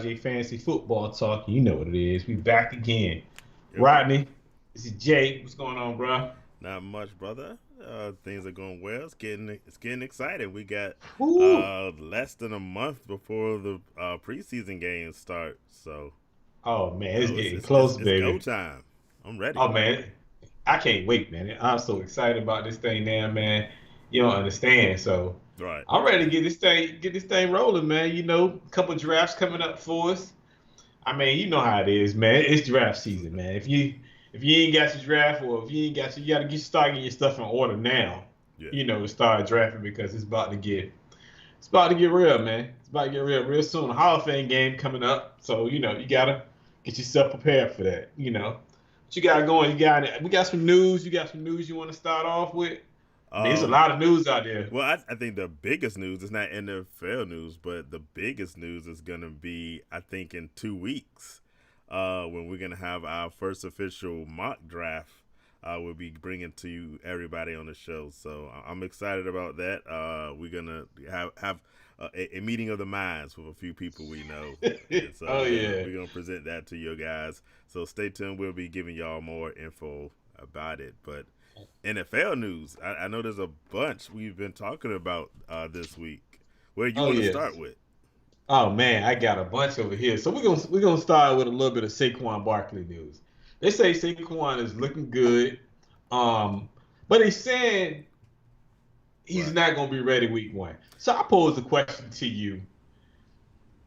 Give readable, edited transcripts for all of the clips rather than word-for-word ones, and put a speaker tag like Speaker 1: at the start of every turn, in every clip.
Speaker 1: RJ Fantasy Football Talk. You know what it is. We back again.
Speaker 2: Yep.
Speaker 1: Rodney, this is Jay. What's going on, bro?
Speaker 2: Not much, brother. Things are going well. It's getting exciting. We got less than a month before the preseason games start. So,
Speaker 1: oh man, it's getting close, baby.
Speaker 2: It's go time. I'm ready.
Speaker 1: Oh man, I can't wait, man. I'm so excited about this thing now, man. You don't understand. So,
Speaker 2: right.
Speaker 1: I'm ready to get this thing rolling, man. You know, a couple drafts coming up for us. I mean, you know how it is, man. It's draft season, man. If you ain't got your draft, or if you ain't got you got to start getting your stuff in order now.
Speaker 2: Yeah.
Speaker 1: You know, to start drafting because it's about to get real, man. It's about to get real soon. The Hall of Fame game coming up, so you know you gotta get yourself prepared for that. You know, what you got going? We got some news. You got some news you want to start off with? There's a lot of news out there.
Speaker 2: Well, I think the biggest news is not NFL news, but the biggest news is going to be, I think, in 2 weeks when we're going to have our first official mock draft. We'll be bringing to everybody on the show. So I'm excited about that. We're going to have a meeting of the minds with a few people we know. So we're going to present that to you guys. So stay tuned. We'll be giving y'all more info about it. But NFL news, I know there's a bunch we've been talking about this week. Where you want to start with?
Speaker 1: Oh man, I got a bunch over here. So we're gonna start with a little bit of Saquon Barkley news. They say Saquon is looking good, but he's saying he's not gonna be ready week 1. So I pose the question to you: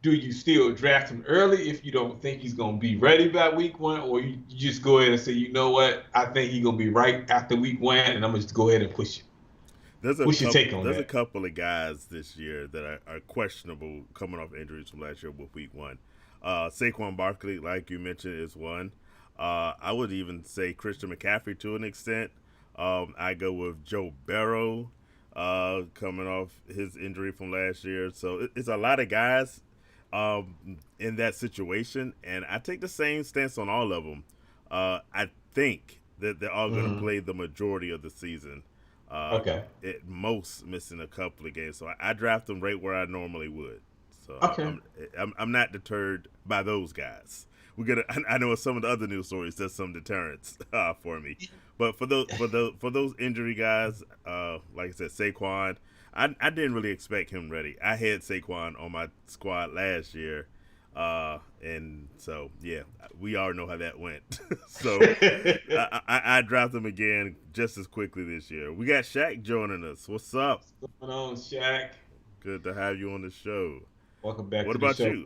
Speaker 1: do you still draft him early if you don't think he's going to be ready by week 1, or you just go ahead and say, you know what, I think he's going to be right after week 1, and I'm going to just go ahead and push it? What's your take on that?
Speaker 2: There's a couple of guys this year that are questionable coming off injuries from last year with week 1. Saquon Barkley, like you mentioned, is one. I would even say Christian McCaffrey to an extent. I go with Joe Burrow coming off his injury from last year. So it's a lot of guys in that situation, and I take the same stance on all of them. I think that they're all going to play the majority of the season. At most missing a couple of games. So I draft them right where I normally would. So I'm not deterred by those guys. I know some of the other news stories there's some deterrence for me, but for those injury guys, like I said, Saquon. I didn't really expect him ready. I had Saquon on my squad last year, and so yeah, we all know how that went. So I dropped him again just as quickly this year. We got Shaq joining us. What's up?
Speaker 1: What's going on, Shaq?
Speaker 2: Good to have you on the show.
Speaker 1: Welcome back.
Speaker 2: What
Speaker 1: to the show.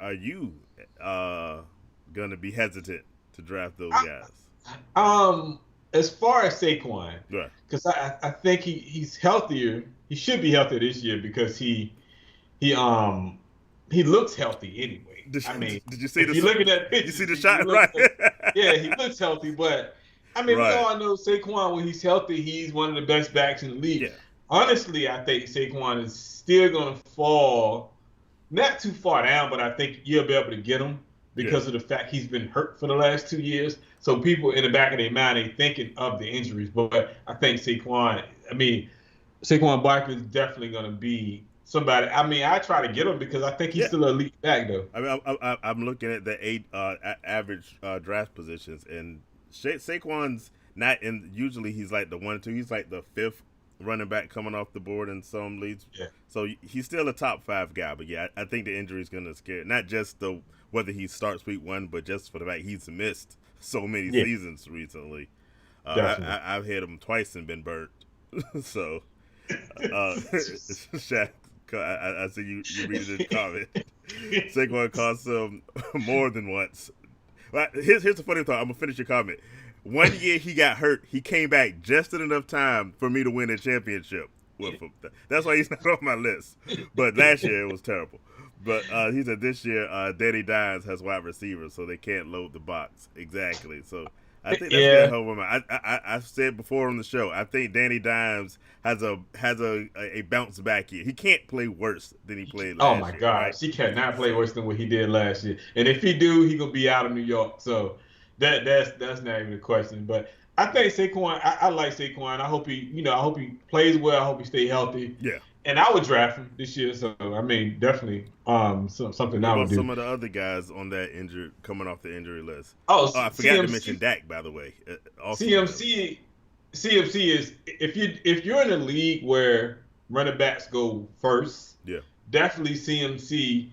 Speaker 2: Are you gonna be hesitant to draft those guys?
Speaker 1: As far as Saquon,
Speaker 2: right?
Speaker 1: Because I think he's healthier. He should be healthier this year because he looks healthy anyway.
Speaker 2: Did you see
Speaker 1: if you're looking at pictures,
Speaker 2: you see the shot, right?
Speaker 1: Yeah, he looks healthy, but we all know Saquon, when he's healthy, he's one of the best backs in the league.
Speaker 2: Yeah.
Speaker 1: Honestly, I think Saquon is still going to fall not too far down, but I think you'll be able to get him because of the fact he's been hurt for the last 2 years. So people in the back of their mind, they thinking of the injuries. But I think Saquon Barkley is definitely going to be somebody. I try to get him because I think he's still an elite back, though.
Speaker 2: I'm looking at the 8 average draft positions, and Saquon's not in. Usually he's like the 1 or 2. He's like the 5th running back coming off the board in some leagues.
Speaker 1: Yeah.
Speaker 2: So he's still a top 5 guy. But yeah, I think the injury is going to scare not just whether he starts week 1, but just for the fact he's missed so many seasons recently. I've had him twice and been burnt. So, Shaq, I see you reading this comment. Saquon cost him more than once. But here's the funny thought. I'm gonna finish your comment. 1 year he got hurt. He came back just in enough time for me to win a championship with him. That's why he's not on my list. But last year it was terrible. But he said this year Danny Dimes has wide receivers, so they can't load the box. Exactly. So I think that's gonna help him out. I've said before on the show, I think Danny Dimes has a bounce back year. He can't play worse than he played last year.
Speaker 1: Oh my gosh, right? He cannot play worse than what he did last year. And if he do, he gonna be out of New York. So that's not even a question. But I think Saquon, I like Saquon. I hope he plays well. I hope he stay healthy.
Speaker 2: Yeah.
Speaker 1: And I would draft him this year. So I mean, definitely something
Speaker 2: What
Speaker 1: I would
Speaker 2: about
Speaker 1: do.
Speaker 2: some of the other guys on that injured coming off the injury list?
Speaker 1: Oh,
Speaker 2: Oh, I forgot to mention
Speaker 1: CMC,
Speaker 2: Dak, by the way. Also one of them.
Speaker 1: CMC, CMC is if you're in a league where running backs go first,
Speaker 2: Yeah.
Speaker 1: definitely CMC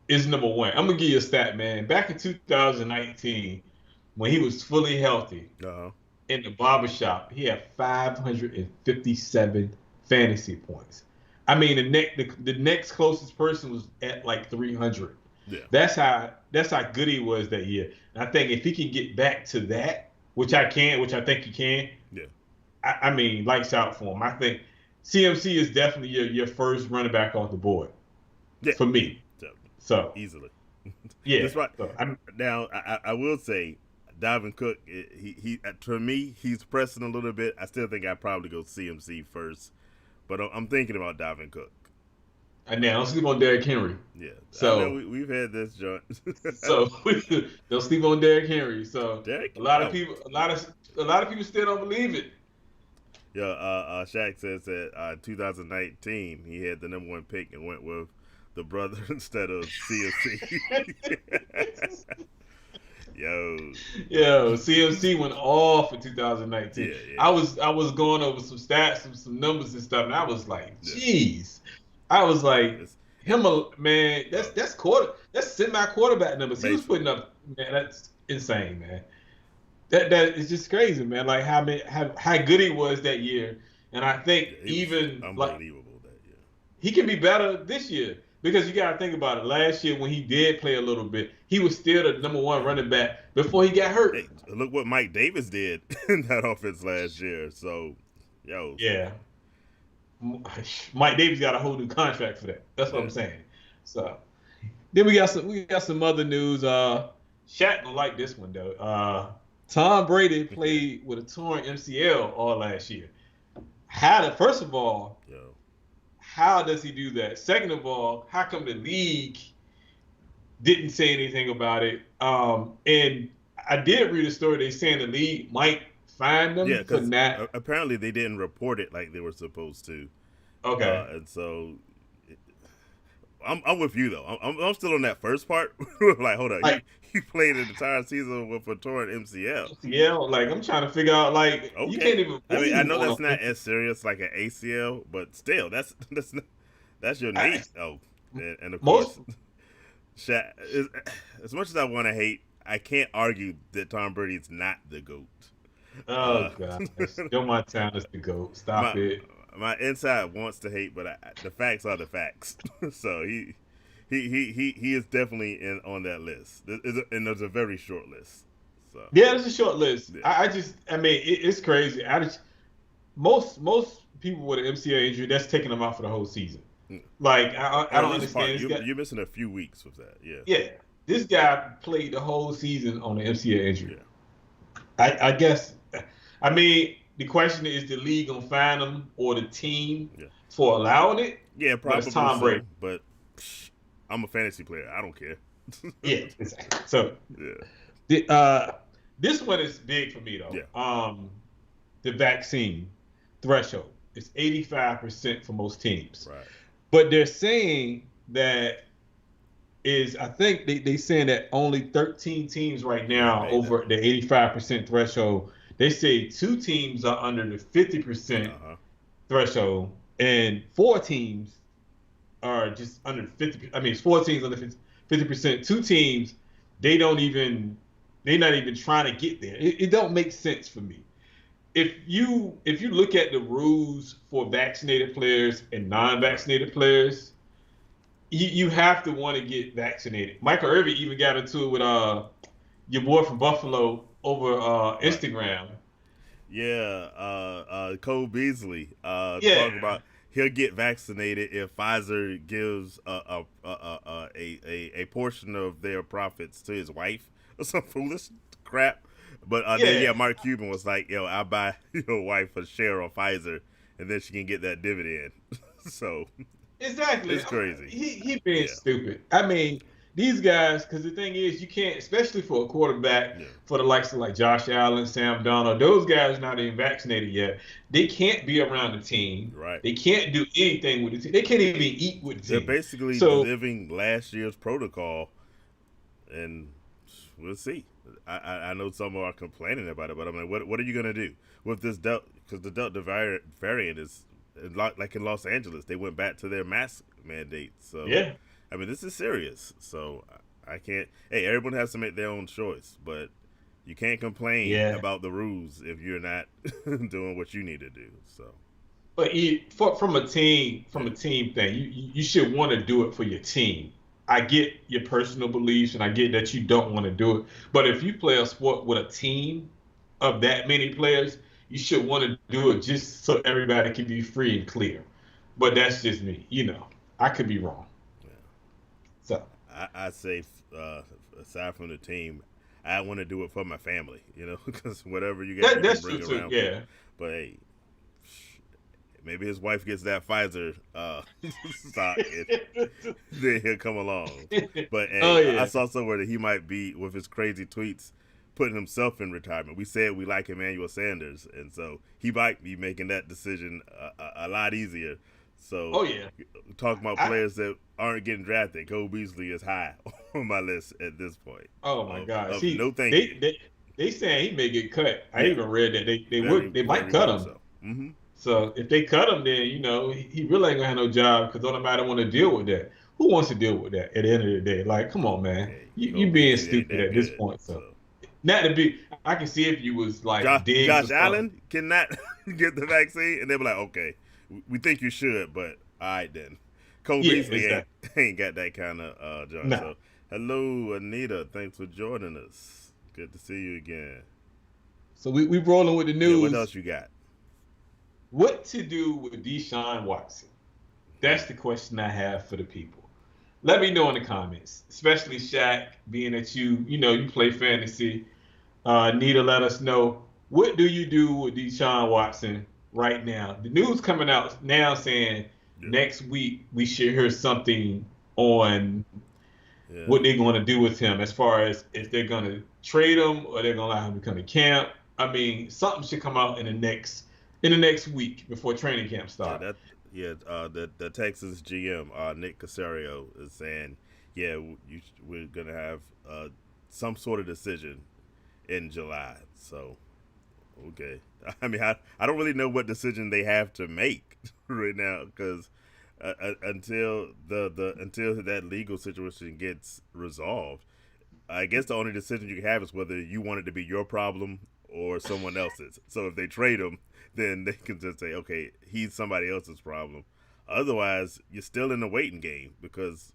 Speaker 1: is number one. I'm gonna give you a stat, man. Back in 2019, when he was fully healthy
Speaker 2: Uh-huh.
Speaker 1: in the barbershop, he had 557 fantasy points. I mean, the next closest person was at like 300.
Speaker 2: Yeah.
Speaker 1: That's how good he was that year. And I think if he can get back to that, which I think he can,
Speaker 2: Yeah.
Speaker 1: I mean, lights out for him. I think CMC is definitely your first running back off the board
Speaker 2: Yeah.
Speaker 1: for me. So
Speaker 2: Easily.
Speaker 1: yeah.
Speaker 2: That's right.
Speaker 1: So,
Speaker 2: Now, I will say, Dalvin Cook, he for me, he's pressing a little bit. I still think I'd probably go CMC first, but I'm thinking about Dalvin Cook.
Speaker 1: and now don't sleep on Derrick Henry.
Speaker 2: Yeah, I know
Speaker 1: So
Speaker 2: we've had this joint.
Speaker 1: so don't sleep on Derrick Henry. So
Speaker 2: Derrick,
Speaker 1: a lot of people still don't believe it.
Speaker 2: Yeah, Shaq says that 2019 he had the number one pick and went with the brother instead of CMC. Yo,
Speaker 1: CMC went off in 2019.
Speaker 2: Yeah.
Speaker 1: I was going over some stats and some numbers and stuff, and I was like, geez. I was like, man, that's semi quarterback numbers. He was putting up, man, that's insane, man. That is just crazy, man. Like how good he was that year, and I think even
Speaker 2: unbelievable that year.
Speaker 1: He can be better this year because you got to think about it. Last year when he did play a little bit, he was still the number one running back before he got hurt.
Speaker 2: Hey, look what Mike Davis did in that offense last year. So,
Speaker 1: yeah, Mike Davis got a whole new contract for that. That's what I'm saying. So then we got some other news. Shaq don't like this one though. Tom Brady played with a torn MCL all last year. First of all, how does he do that? Second of all, how come the league didn't say anything about it? And I did read a story. They saying the league might fine them for not.
Speaker 2: Apparently, they didn't report it like they were supposed to.
Speaker 1: Okay.
Speaker 2: And so, I'm with you though. I'm still on that first part. Like, hold on, he played an entire season with a torn MCL.
Speaker 1: Yeah, like I'm trying to figure out, like you can't even.
Speaker 2: I mean, I know that's not as serious like an ACL, but still, that's your knee. And of course, Shaq. As much as I want to hate, I can't argue that Tom Brady's not the GOAT.
Speaker 1: Oh God, Joe Montana's the GOAT. Stop it.
Speaker 2: My inside wants to hate, but the facts are the facts. So he is definitely on that list. And there's a very short list. So
Speaker 1: yeah, it's a short list.
Speaker 2: Yeah.
Speaker 1: I mean, it's crazy. Most people with an MCL injury, that's taking them out for the whole season. Like I don't understand.
Speaker 2: You're missing a few weeks with that. Yeah.
Speaker 1: Yeah, this guy played the whole season on an MCL injury.
Speaker 2: Yeah.
Speaker 1: I guess. I mean, the question is the league gonna fine him or the team for allowing it?
Speaker 2: Yeah, probably.
Speaker 1: But it's Tom Brady.
Speaker 2: But I'm a fantasy player. I don't care.
Speaker 1: Yeah, exactly. So this one is big for me though.
Speaker 2: Yeah.
Speaker 1: The vaccine threshold is 85% for most teams.
Speaker 2: Right.
Speaker 1: But they're saying that I think they saying that only 13 teams right now over the 85% threshold. They say 2 teams are under the 50% threshold, and 4 teams are just under 50. I mean, it's 4 teams under 50%. 2 teams, they're not even trying to get there. It don't make sense for me. If you look at the rules for vaccinated players and non-vaccinated players, you have to want to get vaccinated. Michael Irvin even got into it with your boy from Buffalo over Instagram.
Speaker 2: Yeah, Cole Beasley talking about he'll get vaccinated if Pfizer gives a portion of their profits to his wife or some foolish crap. But then Mark Cuban was like, "Yo, I'll buy your wife a share of Pfizer, and then she can get that dividend." So
Speaker 1: exactly,
Speaker 2: it's crazy.
Speaker 1: He being stupid. I mean, these guys, because the thing is, you can't, especially for a quarterback,
Speaker 2: Yeah.
Speaker 1: for the likes of like Josh Allen, Sam Darnold, those guys not even vaccinated yet. They can't be around the team.
Speaker 2: Right.
Speaker 1: They can't do anything with the team. They can't even eat with the
Speaker 2: They're
Speaker 1: team.
Speaker 2: basically
Speaker 1: So
Speaker 2: living last year's protocol, and we'll see. I know some are complaining about it, but I'm like, what are you gonna do with this Delta? Because the Delta variant is like in Los Angeles, they went back to their mask mandate. So
Speaker 1: yeah,
Speaker 2: I mean, this is serious. So I can't. Hey, everyone has to make their own choice, but you can't complain
Speaker 1: yeah.
Speaker 2: about the rules if you're not doing what you need to do. So
Speaker 1: But from a team thing, you should want to do it for your team. I get your personal beliefs and I get that you don't want to do it. But if you play a sport with a team of that many players, you should want to do it just so everybody can be free and clear. But that's just me. I could be wrong.
Speaker 2: yeah.
Speaker 1: So
Speaker 2: I say, aside from the team, I want to do it for my family, because whatever you got, you can
Speaker 1: that's
Speaker 2: bring
Speaker 1: true
Speaker 2: it
Speaker 1: too.
Speaker 2: around people.
Speaker 1: Yeah.
Speaker 2: But hey, maybe his wife gets that Pfizer stock, and then he'll come along. But
Speaker 1: Oh
Speaker 2: hey, I
Speaker 1: yeah.
Speaker 2: saw somewhere that he might be, with his crazy tweets, putting himself in retirement. We said we like Emmanuel Sanders, and so he might be making that decision a lot easier. So,
Speaker 1: Oh yeah.
Speaker 2: talking about
Speaker 1: I,
Speaker 2: players that aren't getting drafted, Cole Beasley is high on my list at this point.
Speaker 1: oh my gosh.
Speaker 2: No, thank
Speaker 1: They
Speaker 2: you.
Speaker 1: they they saying he may get cut. I
Speaker 2: Yeah,
Speaker 1: even read that
Speaker 2: very,
Speaker 1: they might
Speaker 2: very
Speaker 1: cut
Speaker 2: much
Speaker 1: him.
Speaker 2: so. Mm-hmm.
Speaker 1: So if they cut him, then he really ain't gonna have no job because don't nobody want to deal with that. Who wants to deal with that at the end of the day? Like, come on, man,
Speaker 2: Hey, Cole
Speaker 1: you being
Speaker 2: Beasley ain't
Speaker 1: stupid
Speaker 2: that
Speaker 1: at this
Speaker 2: good.
Speaker 1: point.
Speaker 2: So,
Speaker 1: So not to be, I can see if you was like Diggs or
Speaker 2: Josh
Speaker 1: something.
Speaker 2: Allen cannot get the vaccine, and they be like, okay, we think you should, but all right then. Cole
Speaker 1: Yeah,
Speaker 2: Beasley
Speaker 1: exactly.
Speaker 2: ain't got that kind of job.
Speaker 1: No.
Speaker 2: So, hello, Anita. Thanks for joining us. Good to see you again.
Speaker 1: So we rolling with the
Speaker 2: Yeah, what
Speaker 1: news.
Speaker 2: else you got?
Speaker 1: What to do with Deshaun Watson?
Speaker 2: Hmm.
Speaker 1: That's the question I have for the people. Let me know in the comments, especially Shaq, being that you play fantasy. Need to let us know, what do you do with Deshaun Watson right now? The news coming out now saying
Speaker 2: Yeah,
Speaker 1: next week we should hear something on
Speaker 2: yeah.
Speaker 1: what they're going to do with him, as far as if they're going to trade him or they're going to allow him to come to camp. I mean, something should come out in the next week before training camp
Speaker 2: Yeah,
Speaker 1: start.
Speaker 2: the Texas GM Nick Casario is saying, yeah, we're gonna have some sort of decision in July. So okay, I mean, I don't really know what decision they have to make right now, because until that legal situation gets resolved, I guess the only decision you can have is whether you want it to be your problem or someone else's. So if they trade him, then they can just say, okay, he's somebody else's problem. Otherwise, you're still in the waiting game, because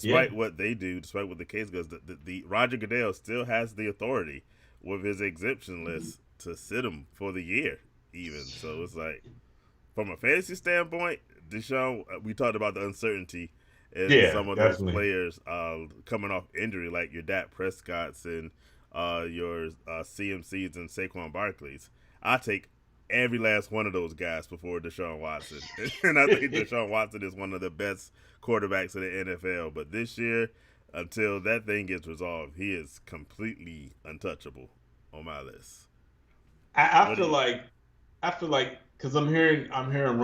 Speaker 1: Yeah.
Speaker 2: despite what they do, despite what the case goes, the Roger Goodell still has the authority with his exemption list to sit him for the year, even. So it's like, from a fantasy standpoint, Deshaun, we talked about the uncertainty in
Speaker 1: Yeah,
Speaker 2: some of those
Speaker 1: definitely.
Speaker 2: players coming off injury, like your Dak Prescott's and your CMC's and Saquon Barkley's. I take every last one of those guys before Deshaun Watson, and I think Deshaun Watson is one of the best quarterbacks in the NFL. But this year, until that thing gets resolved, he is completely untouchable on my list.
Speaker 1: I
Speaker 2: What do
Speaker 1: feel
Speaker 2: you?
Speaker 1: like because I'm hearing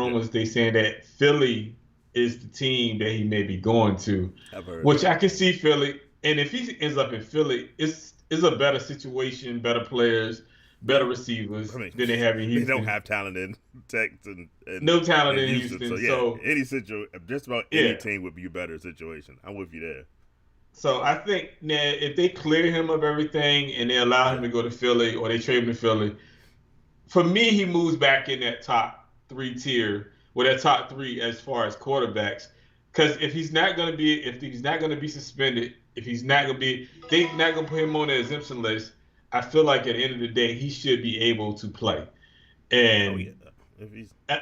Speaker 2: Yeah,
Speaker 1: rumors they saying that Philly is the team that he may be going to,
Speaker 2: I've heard
Speaker 1: which
Speaker 2: that.
Speaker 1: I can see Philly. And if he ends up in Philly, it's a better situation, better players,
Speaker 2: Yeah,
Speaker 1: better
Speaker 2: I
Speaker 1: receivers
Speaker 2: mean,
Speaker 1: than they have in
Speaker 2: they don't
Speaker 1: Houston.
Speaker 2: have talent in Texas and
Speaker 1: No talent in
Speaker 2: Houston. So
Speaker 1: Houston.
Speaker 2: yeah,
Speaker 1: So
Speaker 2: just about any
Speaker 1: yeah.
Speaker 2: team would be a better situation. I'm with you there.
Speaker 1: So I think now if they clear him of everything and they allow him
Speaker 2: Yeah,
Speaker 1: to go to Philly or they trade him to Philly, for me, he moves back in that top three tier, or that top three as far as quarterbacks. Because if he's not gonna be suspended, if he's not gonna be, they not gonna put him on the exemption list. I feel like at the end of the day, he should be able to play.
Speaker 2: oh yeah.
Speaker 1: And
Speaker 2: If he's
Speaker 1: uh,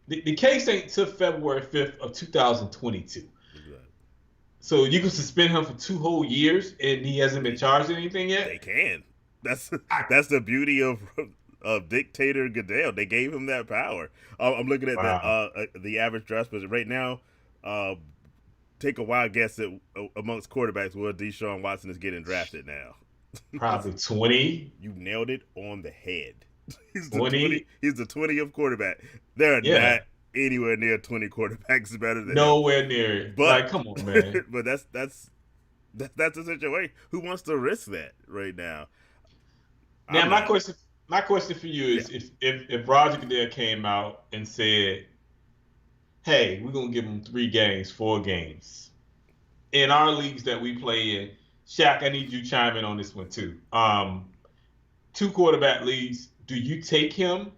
Speaker 1: the case ain't till February 5th of 2022.
Speaker 2: exactly.
Speaker 1: So you can suspend him for 2 whole years, and he
Speaker 2: I
Speaker 1: hasn't been
Speaker 2: mean,
Speaker 1: charged with anything
Speaker 2: they
Speaker 1: yet.
Speaker 2: can. That's
Speaker 1: I,
Speaker 2: that's the beauty of dictator Goodell. They gave him that power. I'm looking at
Speaker 1: wow.
Speaker 2: the average draft position right now. Uh, take a wild guess at amongst quarterbacks where Deshaun Watson is getting drafted now.
Speaker 1: Probably 20.
Speaker 2: You nailed it on the head. He's the 20.
Speaker 1: 20.
Speaker 2: He's the 20th quarterback. There are
Speaker 1: Yeah.
Speaker 2: not anywhere near 20 quarterbacks better than him.
Speaker 1: Nowhere near it.
Speaker 2: But
Speaker 1: Like, come on, man.
Speaker 2: but that's the situation. Who wants to risk that right now?
Speaker 1: Now, my question for you is, if Roger Goodell came out and said, "Hey, we're gonna give him 3 games, 4 games in our leagues that we play in." Shaq, I need you to chime in on this one too. 2 quarterback leagues. Do you take him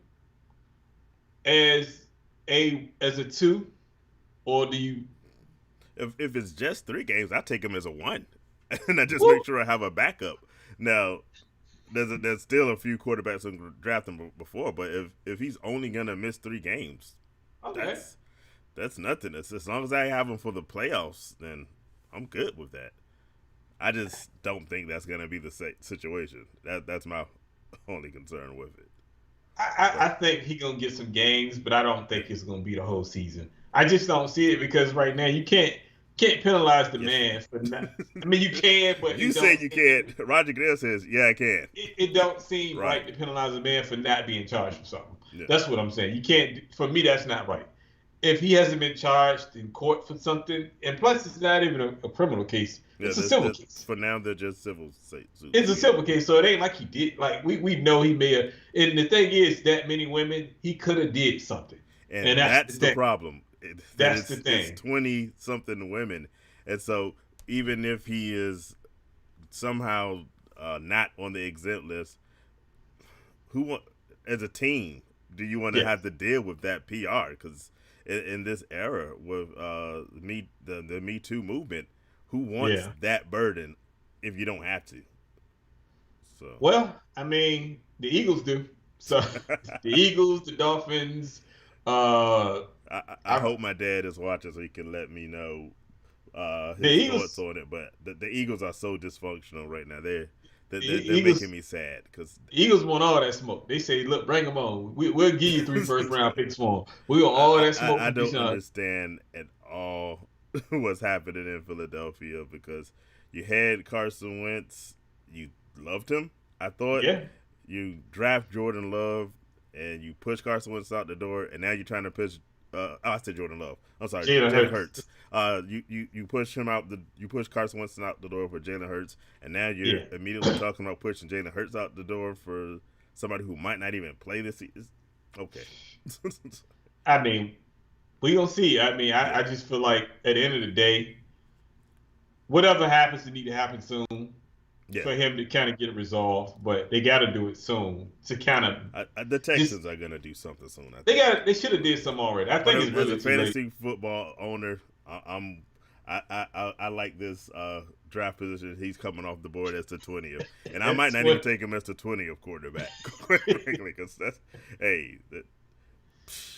Speaker 1: as a 2, or do you?
Speaker 2: If it's just 3 games, I take him as a 1, and I just
Speaker 1: Woo.
Speaker 2: make sure I have a backup. Now, there's still a few quarterbacks who can draft him before, but if he's only gonna miss 3 games,
Speaker 1: Okay.
Speaker 2: that's nothing. As long as I have him for the playoffs, then I'm good with that. I just don't think that's gonna be the situation. That's my only concern with it.
Speaker 1: I think he's gonna get some games, but I don't think it's gonna be the whole season. I just don't see it because right now you can't penalize the man for not. I mean, you can, but
Speaker 2: You say you can't. Roger Goodell says, "Yeah, I can."
Speaker 1: It don't seem right to penalize a man for not being charged for something. Yeah. That's what I'm saying. You can't. For me, that's not right. If he hasn't been charged in court for something, and plus it's not even a criminal case. It's a civil case.
Speaker 2: For now, they're just civil suits.
Speaker 1: It's a civil case, so it ain't like he did. Like we know he may have. And the thing is, that many women, he could have did something.
Speaker 2: And that's the problem.
Speaker 1: That's the thing.
Speaker 2: It's 20-something women, and so even if he is somehow not on the exempt list, as a team, do you want to have to deal with that PR? Because in this era with the Me Too movement, who wants that burden if you don't have to? So
Speaker 1: well, I mean, the Eagles do. So the Eagles, the Dolphins.
Speaker 2: I hope my dad is watching so he can let me know his thoughts on it. But the Eagles are so dysfunctional right now. They're making me sad because
Speaker 1: the Eagles want all that smoke. They say, "Look, bring them on. We'll give you 3 first-round picks for them. We want all that smoke."
Speaker 2: I don't understand at all what's happening in Philadelphia because you had Carson Wentz, you loved him. I thought you draft Jordan Love and you push Carson Wentz out the door, and now you're trying to push. I said Jordan Love. I'm sorry, Jalen Hurts. You push him out. You push Carson Wentz out the door for Jalen Hurts, and now you're immediately talking about pushing Jalen Hurts out the door for somebody who might not even play this season. Okay.
Speaker 1: I mean, we gonna see. I mean, I just feel like at the end of the day, whatever happens, it need to happen soon. For him to kind of get it resolved, but they got to do it soon to kind of.
Speaker 2: The Texans are gonna do something soon.
Speaker 1: They should have did something already. I think it's really
Speaker 2: as a fantasy football owner, I like this draft position. He's coming off the board as the 20th, and I might not even take him as the 20th quarterback. Because that's
Speaker 1: Hey,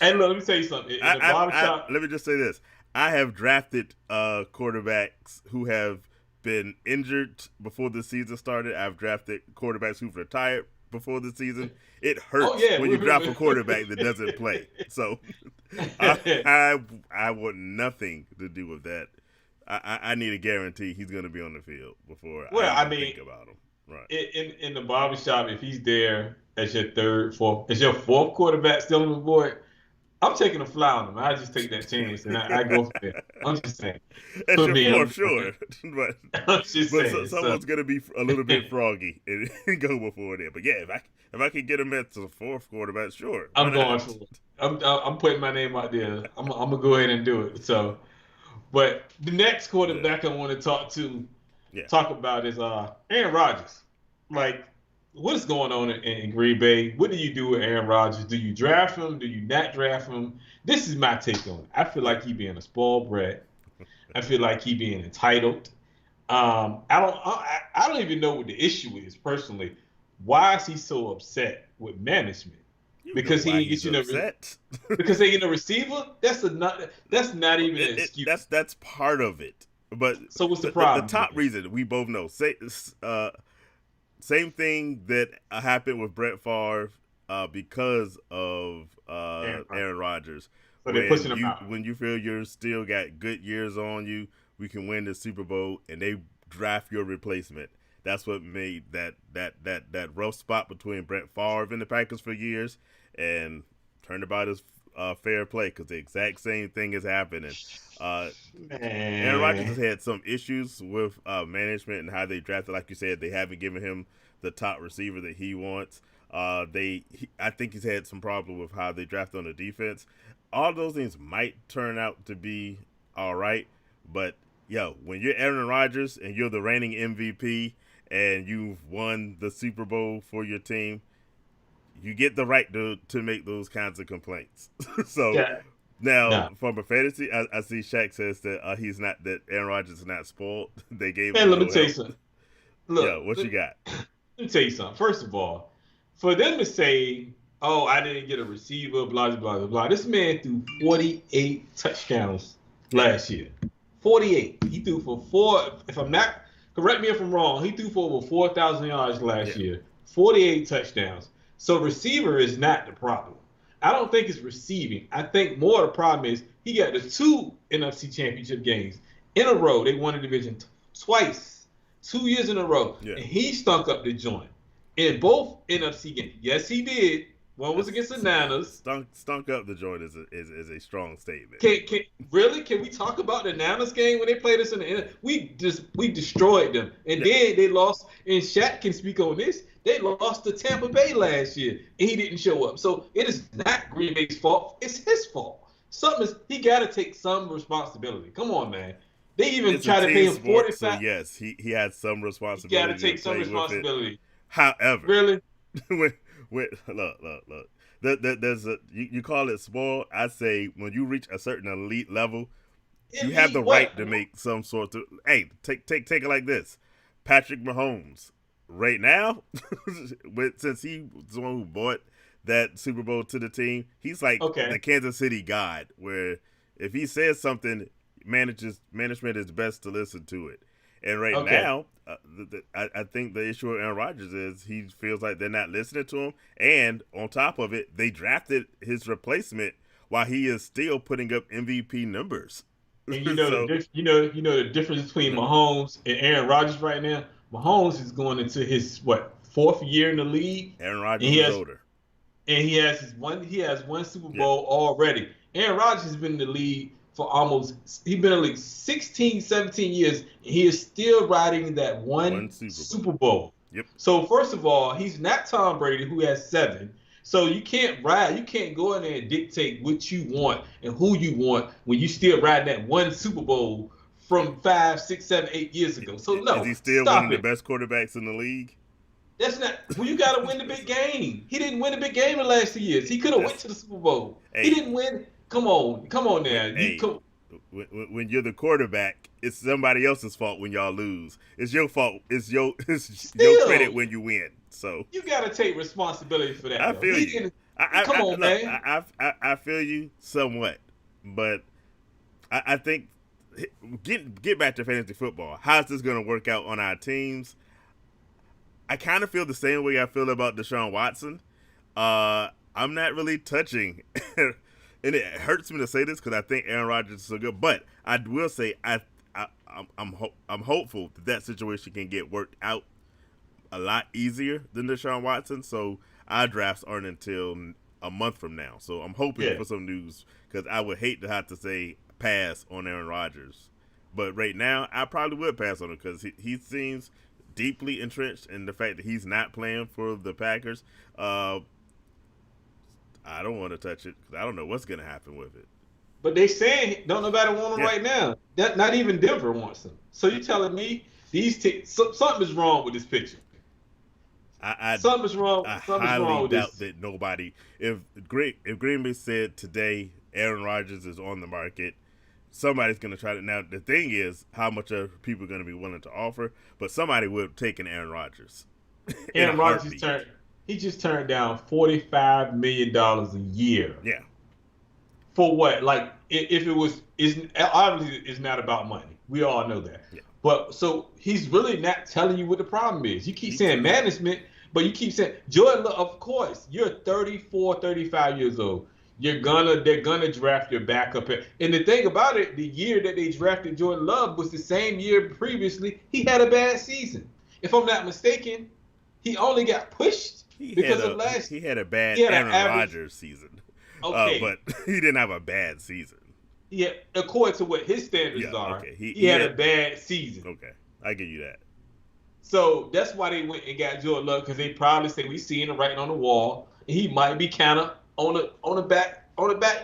Speaker 1: look, let me tell you something.
Speaker 2: Let me just say this: I have drafted quarterbacks who have been injured before the season started. I've drafted quarterbacks who've retired before the season. It hurts when you draft a quarterback that doesn't play. So I want nothing to do with that. I need a guarantee he's going to be on the field before I think about him. Right.
Speaker 1: In the barbershop, if he's there as your fourth quarterback still on the board, I'm taking a fly on him. I just take that chance and I go for it. I'm just saying.
Speaker 2: That's your fourth, sure. But
Speaker 1: I'm just saying.
Speaker 2: Someone's gonna be a little bit froggy and go before that. But yeah, if I can get him at the fourth quarterback, sure.
Speaker 1: I'm going for it. I'm putting my name out there. I'm gonna go ahead and do it. So, but the next quarterback I want to talk about is Aaron Rodgers. Like, what is going on in Green Bay? What do you do with Aaron Rodgers? Do you draft him? Do you not draft him? This is my take on it. I feel like he being a spoiled brat. I feel like he being entitled. I don't even know what the issue is personally. Why is he so upset with management? Because he gets upset. Because they get a receiver. That's not even an excuse.
Speaker 2: That's part of it. But
Speaker 1: so what's the problem?
Speaker 2: The top reason we both know. Same thing that happened with Brett Favre because of Aaron Rodgers.
Speaker 1: So they're pushing him out.
Speaker 2: When you feel you're still got good years on you, we can win the Super Bowl, and they draft your replacement. That's what made that rough spot between Brett Favre and the Packers for years, and turned about as fair play, because the exact same thing is happening. Aaron Rodgers has had some issues with management and how they drafted. Like you said, they haven't given him the top receiver that he wants. I think he's had some problem with how they draft on the defense. All those things might turn out to be all right, but when you're Aaron Rodgers and you're the reigning MVP and you've won the Super Bowl for your team, you get the right to make those kinds of complaints. Now, from a fantasy, I see Shaq says that that Aaron Rodgers is not spoiled. They gave him
Speaker 1: let me tell you something. Look,
Speaker 2: what you got?
Speaker 1: Let me tell you something. First of all, for them to say, "Oh, I didn't get a receiver," blah blah blah blah. This man threw 48 touchdowns last year. 48. He threw for 4. If I'm not, correct me if I'm wrong. He threw for over 4,000 yards last year. 48 touchdowns. So receiver is not the problem. I don't think it's receiving. I think more the problem is he got the 2 NFC Championship games in a row. They won the division twice, 2 years in a row, and he stunk up the joint in both NFC games. Yes, he did. One was against the Niners.
Speaker 2: Stunk up the joint is a strong statement.
Speaker 1: Can we talk about the Niners game when they played us in the end? We destroyed them, and then they lost. And Shaq can speak on this. They lost to Tampa Bay last year, and he didn't show up. So it is not Green Bay's fault. It's his fault. He got to take some responsibility. Come on, man. They even try to pay him 45.
Speaker 2: So yes, he had some responsibility.
Speaker 1: He got to take some responsibility.
Speaker 2: However,
Speaker 1: really,
Speaker 2: look. There's you call it spoiled. I say when you reach a certain elite level, you have the right to make some sort of. Hey, take it like this. Patrick Mahomes. Right now, since he was the one who bought that Super Bowl to the team, he's like the Kansas City God, where if he says something, management is best to listen to it. And now, I think the issue with Aaron Rodgers is he feels like they're not listening to him, and on top of it, they drafted his replacement while he is still putting up MVP numbers.
Speaker 1: And you know the difference between Mahomes and Aaron Rodgers right now. Mahomes is going into his 4th year in the league.
Speaker 2: Aaron Rodgers is older,
Speaker 1: and he has one Super Bowl already. Aaron Rodgers has been in the league for he's been in the league 16, 17 years, and he is still riding that one Super Bowl.
Speaker 2: Yep.
Speaker 1: So first of all, he's not Tom Brady, who has 7. So you can't go in there and dictate what you want and who you want when you still riding that one Super Bowl from 5, 6, 7, 8 years ago. So no,
Speaker 2: is he still one of the best quarterbacks in the league?
Speaker 1: That's not. Well, you got to win the big game. He didn't win the big game in the last 2 years. He could have went to the Super Bowl. He didn't win. Come on now.
Speaker 2: When you're the quarterback, it's somebody else's fault when y'all lose. It's your fault. It's your credit when you win. So
Speaker 1: you got to take responsibility for that.
Speaker 2: I feel you.
Speaker 1: Come on, man.
Speaker 2: I feel you somewhat, but I think. Get back to fantasy football. How's this going to work out on our teams? I kind of feel the same way I feel about Deshaun Watson. I'm not really touching, and it hurts me to say this because I think Aaron Rodgers is so good. But I will say I'm hopeful that situation can get worked out a lot easier than Deshaun Watson. So our drafts aren't until a month from now. So I'm hoping for some news because I would hate to have to say pass on Aaron Rodgers, but right now I probably would pass on him because he seems deeply entrenched in the fact that he's not playing for the Packers. I don't want to touch it because I don't know what's going to happen with it.
Speaker 1: But they saying don't nobody want him right now. Not even Denver wants him. So you're telling me something is wrong with this picture? Something's wrong.
Speaker 2: I
Speaker 1: Something's
Speaker 2: highly
Speaker 1: wrong with
Speaker 2: doubt
Speaker 1: this.
Speaker 2: that nobody. If Green Bay said today Aaron Rodgers is on the market, somebody's going to try to. Now the thing is, how much are people going to be willing to offer? But somebody would take an Aaron Rodgers.
Speaker 1: Aaron Rodgers just turned down $45 million a year.
Speaker 2: Yeah.
Speaker 1: For what? Like if it was, obviously it's not about money. We all know that.
Speaker 2: Yeah.
Speaker 1: But so he's really not telling you what the problem is. You keep saying management, but you keep saying Jordan. Of course, you're 34, 35 years old. they're gonna draft your backup. And the thing about it, the year that they drafted Jordan Love was the same year previously he had a bad season. If I'm not mistaken, he only got pushed because of last.
Speaker 2: He had a bad Aaron Rodgers season.
Speaker 1: Okay,
Speaker 2: but he didn't have a bad season.
Speaker 1: Yeah, according to what his standards are, okay. he had a bad season.
Speaker 2: Okay, I give you that.
Speaker 1: So that's why they went and got Jordan Love, because they probably say we seeing him writing on the wall, and he might be kind of on the back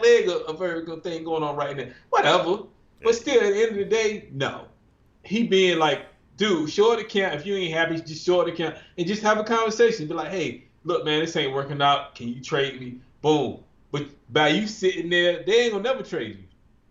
Speaker 1: leg of a good thing going on right now. Whatever, but still at the end of the day, no. He being like, dude, show the camp. If you ain't happy, just show the camp and just have a conversation. Be like, hey, look, man, this ain't working out. Can you trade me? Boom. But by you sitting there, they ain't gonna never trade you.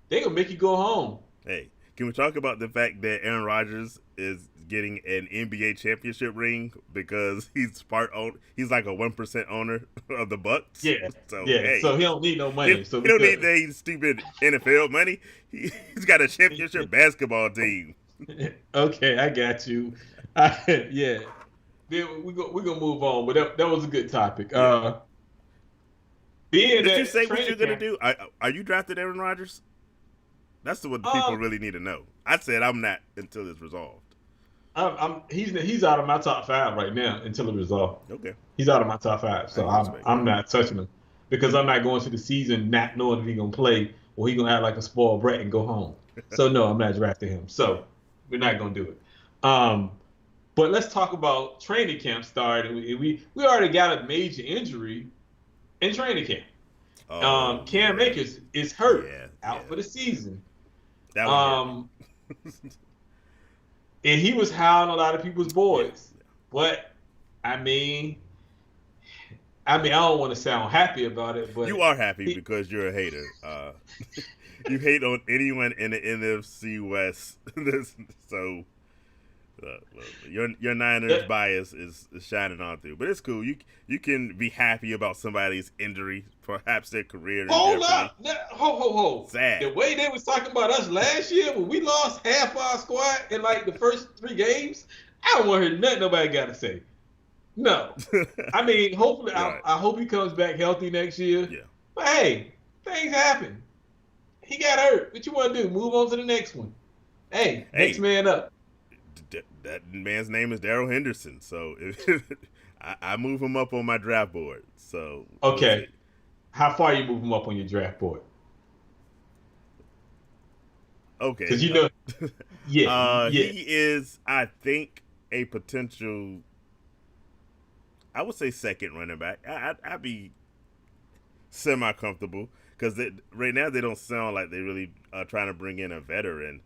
Speaker 1: They gonna make you go home.
Speaker 2: Hey, can we talk about the fact that Aaron Rodgers is getting an NBA championship ring because he's like a 1% owner of the Bucks?
Speaker 1: Yeah. So hey, so he don't need no money.
Speaker 2: He don't need that stupid NFL money. He's got a championship basketball team.
Speaker 1: Okay, I got you. Yeah. Then we're gonna move on, but that was a good topic.
Speaker 2: Yeah. Did you say what you're gonna do? Are you drafted Aaron Rodgers? That's what the people really need to know. I said I'm not until it's resolved.
Speaker 1: He's out of my top 5 right now until it's resolved.
Speaker 2: Okay.
Speaker 1: He's out of my top 5, so I'm not touching him because I'm not going to the season not knowing if he's gonna play or he's gonna act like a spoiled brat and go home. So no, I'm not drafting him. So we're not gonna do it. But let's talk about training camp started. We already got a major injury in training camp. Cam Akers is hurt out for the season.
Speaker 2: That was
Speaker 1: and he was howling a lot of people's boys. But I don't want to sound happy about it, but
Speaker 2: you are happy because you're a hater. You hate on anyone in the NFC West, so your Niners bias is shining on through. But it's cool. You can be happy about somebody's injury, perhaps their career.
Speaker 1: Hold up, ho.
Speaker 2: Sad.
Speaker 1: The way they was talking about us last year when we lost half our squad in like the first 3 games, I don't want to hear nothing nobody got to say. No, I mean, hopefully, right. I hope he comes back healthy next year.
Speaker 2: Yeah.
Speaker 1: But hey, things happen. He got hurt. What you want to do? Move on to the next one. Hey, next man up.
Speaker 2: That man's name is Darrell Henderson, so I move him up on my draft board. So
Speaker 1: okay, how far you move him up on your draft board?
Speaker 2: Okay,
Speaker 1: because
Speaker 2: he is, I think, a potential. I would say second running back. I'd be semi-comfortable because right now they don't sound like they really are trying to bring in a veteran.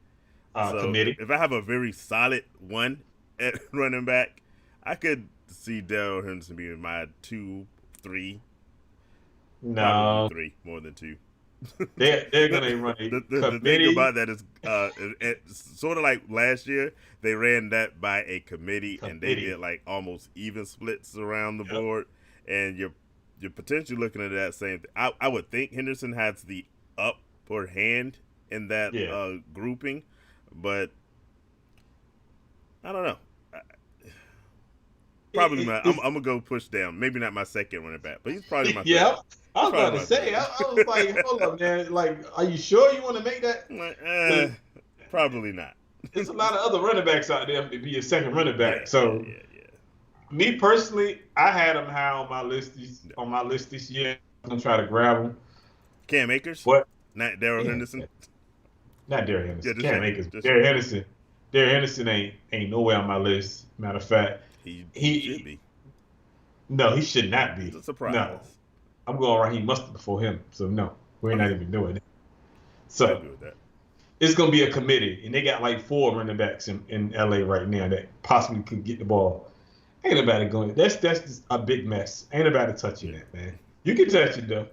Speaker 2: So
Speaker 1: committee.
Speaker 2: If I have a very solid one at running back, I could see Darrell Henderson being my 2, 3.
Speaker 1: No.
Speaker 2: Probably 3, more than 2.
Speaker 1: They're going to run a
Speaker 2: the thing about that is it's sort of like last year, they ran that by a committee. And they did like almost even splits around the board. And you're potentially looking at that same thing. I would think Henderson has the upper hand in that grouping. But I don't know. Probably not. I'm gonna go push down. Maybe not my second running back, but he's probably my
Speaker 1: third. I was about to say. I was like, hold up, man. Like, are you sure you want to make that?
Speaker 2: Probably not.
Speaker 1: There's a lot of other running backs out there to be a second running back. So, me personally, I had him high on my list this year. I'm gonna try to grab him.
Speaker 2: Cam Akers?
Speaker 1: What?
Speaker 2: Not Darrell Henderson.
Speaker 1: Not Darrell Henderson. Cam Akers. Darrell Henderson ain't nowhere on my list. Matter of fact,
Speaker 2: he should be.
Speaker 1: No, he should not be.
Speaker 2: It's a surprise.
Speaker 1: No, I'm going Raheem Mostert before him. So no, we're not even doing it. So it's gonna be a committee, and they got like 4 running backs in LA right now that possibly could get the ball. Ain't nobody going. That's just a big mess. Ain't nobody touching that, man. You can touch it though.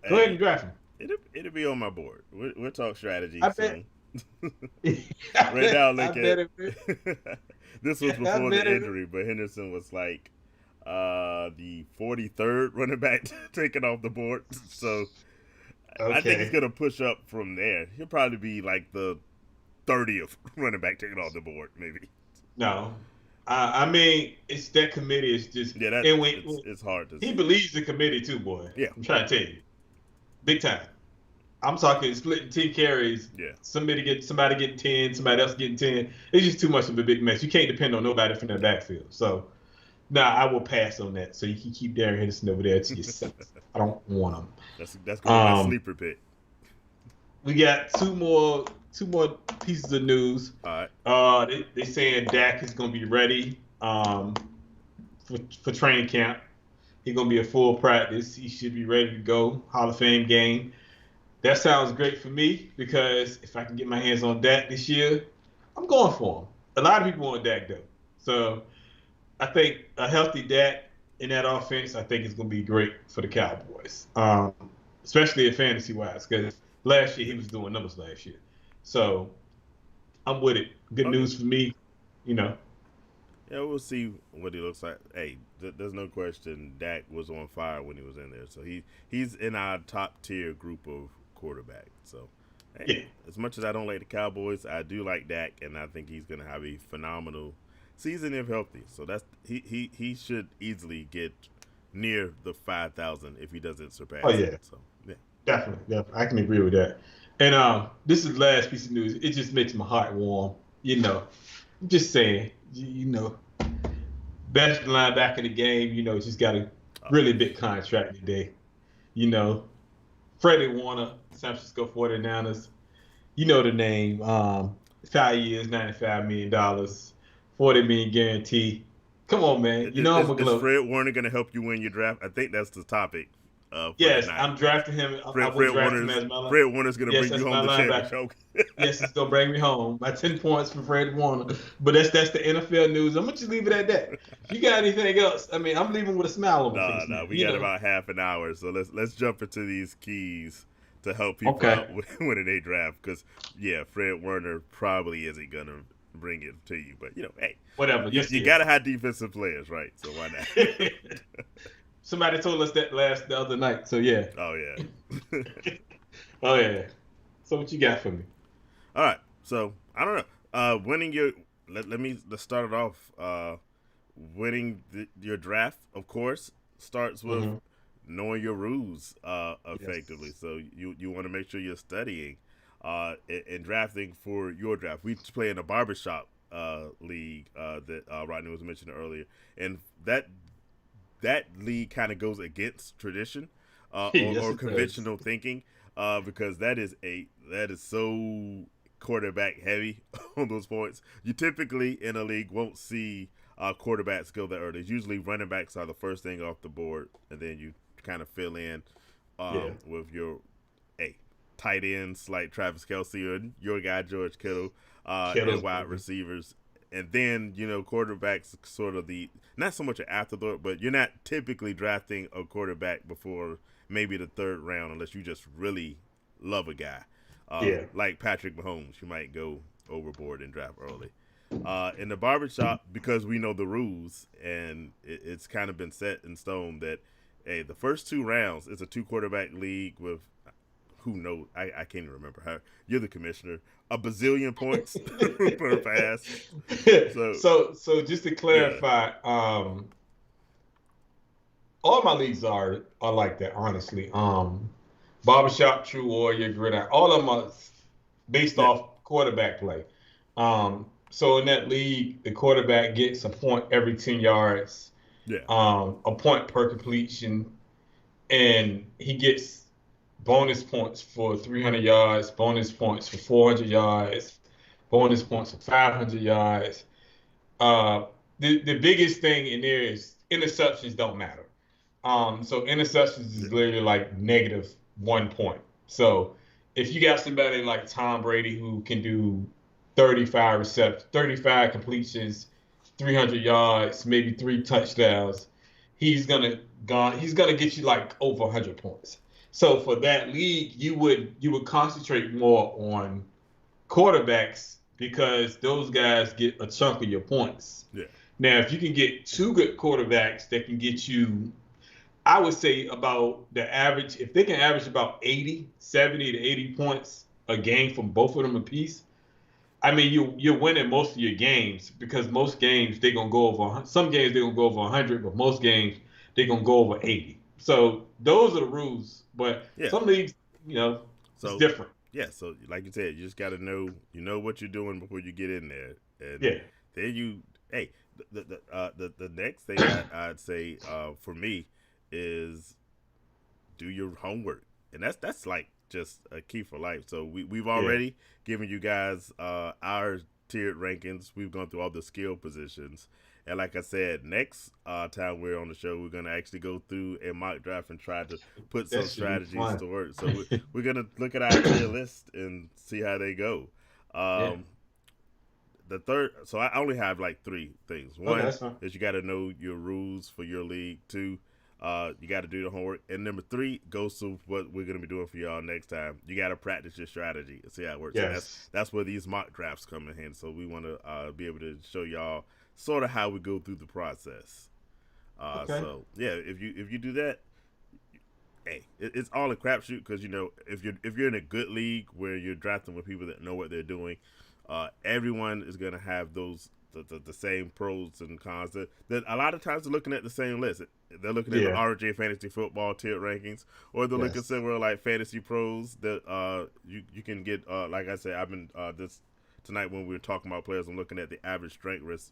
Speaker 1: Go ahead and draft him.
Speaker 2: It'll be on my board. We'll talk strategy
Speaker 1: soon.
Speaker 2: Right now, look at this was before the injury, but Henderson was like the 43rd running back taken off the board. So I think he's gonna push up from there. He'll probably be like the 30th running back taken off the board, maybe.
Speaker 1: No. I mean, it's that committee is just
Speaker 2: it's hard to
Speaker 1: he believes the committee too, boy.
Speaker 2: Yeah.
Speaker 1: I'm trying to tell you. big time. I'm talking splitting 10 carries.
Speaker 2: Yeah.
Speaker 1: Somebody getting 10, somebody else getting 10. It's just too much of a big mess. You can't depend on nobody from that backfield. So, nah, I will pass on that. So you can keep Darren Henderson over there to yourself. I don't want him.
Speaker 2: That's gonna be my sleeper pick.
Speaker 1: We got two more pieces of news.
Speaker 2: All right.
Speaker 1: They saying Dak is gonna be ready for training camp. He's gonna be a full practice. He should be ready to go. Hall of Fame game. That sounds great for me because if I can get my hands on Dak this year, I'm going for him. A lot of people want Dak though, so I think a healthy Dak in that offense, I think is going to be great for the Cowboys, especially in fantasy wise. Because last year he was doing numbers last year, so I'm with it. Good news for me,
Speaker 2: Yeah, we'll see what he looks like. Hey, there's no question Dak was on fire when he was in there. So he's in our top tier group of quarterbacks. So hey, as much as I don't like the Cowboys, I do like Dak, and I think he's going to have a phenomenal season if healthy. So he should easily get near the 5,000 if he doesn't surpass.
Speaker 1: Oh yeah,
Speaker 2: it. So yeah,
Speaker 1: definitely, I can agree with that. And this is the last piece of news. It just makes my heart warm. I'm just saying. Best linebacker in the game. Just got a really big contract today. Freddie Warner, San Francisco 49ers. You know the name. 5 years, $95 million, $40 million guarantee. Come on, man.
Speaker 2: Is Fred Warner going to help you win your draft? I think that's the topic.
Speaker 1: Yes, I'm drafting him.
Speaker 2: Fred Warner's going to bring you home the championship.
Speaker 1: Yes, it's going to bring me home. My 10 points for Fred Warner. But that's the NFL news. I'm going to just leave it at that. If you got anything else, I'm leaving with a smile on my face.
Speaker 2: No, we got about half an hour. So let's jump into these keys to help people out when they draft. Because, Fred Warner probably isn't going to bring it to you. But, hey.
Speaker 1: Whatever.
Speaker 2: You got to have defensive players, right? So why not?
Speaker 1: Somebody told us that the other night. So, yeah.
Speaker 2: Oh, yeah.
Speaker 1: Oh, yeah. So what you got for me?
Speaker 2: All right. So, I don't know. Winning your – let's start it off. Winning your draft, of course, starts with knowing your rules effectively. Yes. So, you want to make sure you're studying and drafting for your draft. We play in a barbershop league that Rodney was mentioning earlier. And that league kind of goes against tradition or conventional thinking because that is so quarterback heavy on those points. You typically in a league won't see quarterbacks go that early. Usually running backs are the first thing off the board, and then you kind of fill in with your tight ends like Travis Kelsey or your guy George Kittle and wide receivers. And then, quarterbacks sort of not so much an afterthought, but you're not typically drafting a quarterback before maybe the third round unless you just really love a guy. Like Patrick Mahomes, you might go overboard and draft early. In the barbershop, because we know the rules and it's kind of been set in stone that, the first 2 rounds, it's a 2-quarterback league with who knows? I can't even remember how. You're the commissioner. A bazillion points per pass.
Speaker 1: So just to clarify, all my leagues are like that, honestly. Barbershop, True Warrior, Gridiron, all of them are based off quarterback play. So in that league, the quarterback gets a point every 10 yards, a point per completion, and he gets bonus points for 300 yards, bonus points for 400 yards, bonus points for 500 yards. The biggest thing in there is interceptions don't matter. So interceptions is literally like -1 point. So if you got somebody like Tom Brady who can do 35 completions, 300 yards, maybe 3 touchdowns, he's gonna get you like over 100 points. So for that league, you would concentrate more on quarterbacks because those guys get a chunk of your points.
Speaker 2: Yeah.
Speaker 1: Now, if you can get 2 good quarterbacks that can get you, I would say about the average, if they can average about 70 to 80 points a game from both of them apiece, you're winning most of your games because most games they're gonna go over. Some games they're gonna go over 100, but most games they're gonna go over 80. So those are the rules. But
Speaker 2: Yeah.
Speaker 1: some leagues, it's
Speaker 2: So
Speaker 1: different.
Speaker 2: yeah. So like you said, you just got to know what you're doing before you get in there, and
Speaker 1: Yeah.
Speaker 2: then you. Hey, the next thing I'd say for me is do your homework, and that's like just a key for life. So we've
Speaker 1: Yeah.
Speaker 2: already given you guys our tiered rankings. We've gone through all the skill positions, and like I said, next time we're on the show, we're gonna actually go through a mock draft and try to put
Speaker 1: That
Speaker 2: some
Speaker 1: should be
Speaker 2: strategies
Speaker 1: fun.
Speaker 2: to work. So we're gonna look at our tier list and see how they go.
Speaker 1: Yeah.
Speaker 2: Um, the third, so I only have like three things.
Speaker 1: Okay,
Speaker 2: One
Speaker 1: that's fine.
Speaker 2: is you got to know your rules for your league. Two, you got to do the homework. And number three goes to what we're gonna be doing for y'all next time. You got to practice your strategy and see how it works. And
Speaker 1: Yes.
Speaker 2: that's where these mock drafts come in handy. So we want to be able to show y'all sort of how we go through the process.
Speaker 1: Okay.
Speaker 2: So yeah, if you do that, hey, it's all a crapshoot because if you're in a good league where you're drafting with people that know what they're doing, everyone is gonna have the same pros and cons. That a lot of times they're looking at the same list. They're looking at the
Speaker 1: Yeah.
Speaker 2: RJ Fantasy Football tier rankings, or they're looking
Speaker 1: Yes.
Speaker 2: somewhere like Fantasy Pros that you can get. Like I said, I've been this tonight when we were talking about players. I'm looking at the average strength risk,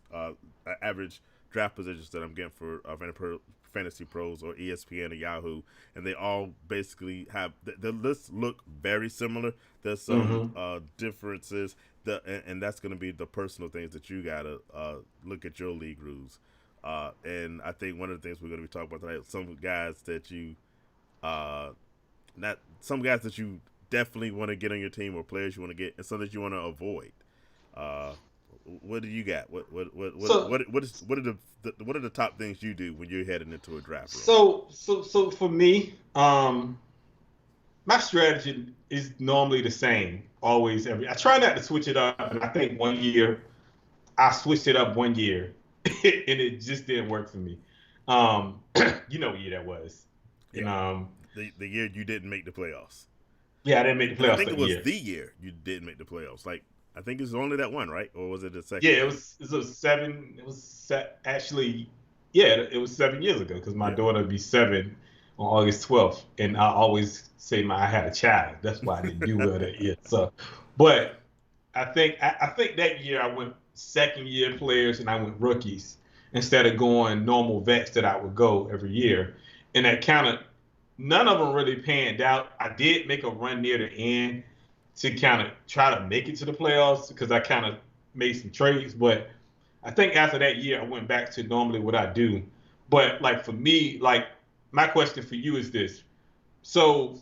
Speaker 2: average draft positions that I'm getting for Fantasy Pros or ESPN or Yahoo, and they all basically have the lists look very similar. There's some
Speaker 1: Mm-hmm.
Speaker 2: differences, and that's going to be the personal things that you gotta look at your league rules. And I think one of the things we're going to be talking about tonight, some guys that you, not some guys that you definitely want to get on your team, or players you want to get, and some that you want to avoid. Uh, what do you got?
Speaker 1: So
Speaker 2: What are the top things you do when you're heading into a draft room?
Speaker 1: so for me, my strategy is normally the same. Always I try not to switch it up. And I think one year I switched it up one year and it just didn't work for me. You know what year that was. And
Speaker 2: Yeah, the year you didn't make the playoffs,
Speaker 1: yeah, I didn't make the
Speaker 2: and I
Speaker 1: playoffs
Speaker 2: think
Speaker 1: that
Speaker 2: it was
Speaker 1: year.
Speaker 2: the year you didn't make the playoffs. Like I think it's only that one, right? Or was it the
Speaker 1: Yeah,
Speaker 2: second year?
Speaker 1: it was seven. It was actually, yeah, it was 7 years ago because my
Speaker 2: Yeah.
Speaker 1: daughter would be seven on August 12th, and I always say I had a child. That's why I didn't do well that year. So, but I think that year I went second year players and I went rookies instead of going normal vets that I would go every year, and that kind of none of them really panned out. I did make a run near the end to kind of try to make it to the playoffs because I kind of made some trades. But I think after that year, I went back to normally what I do. But like for me, like my question for you is this: so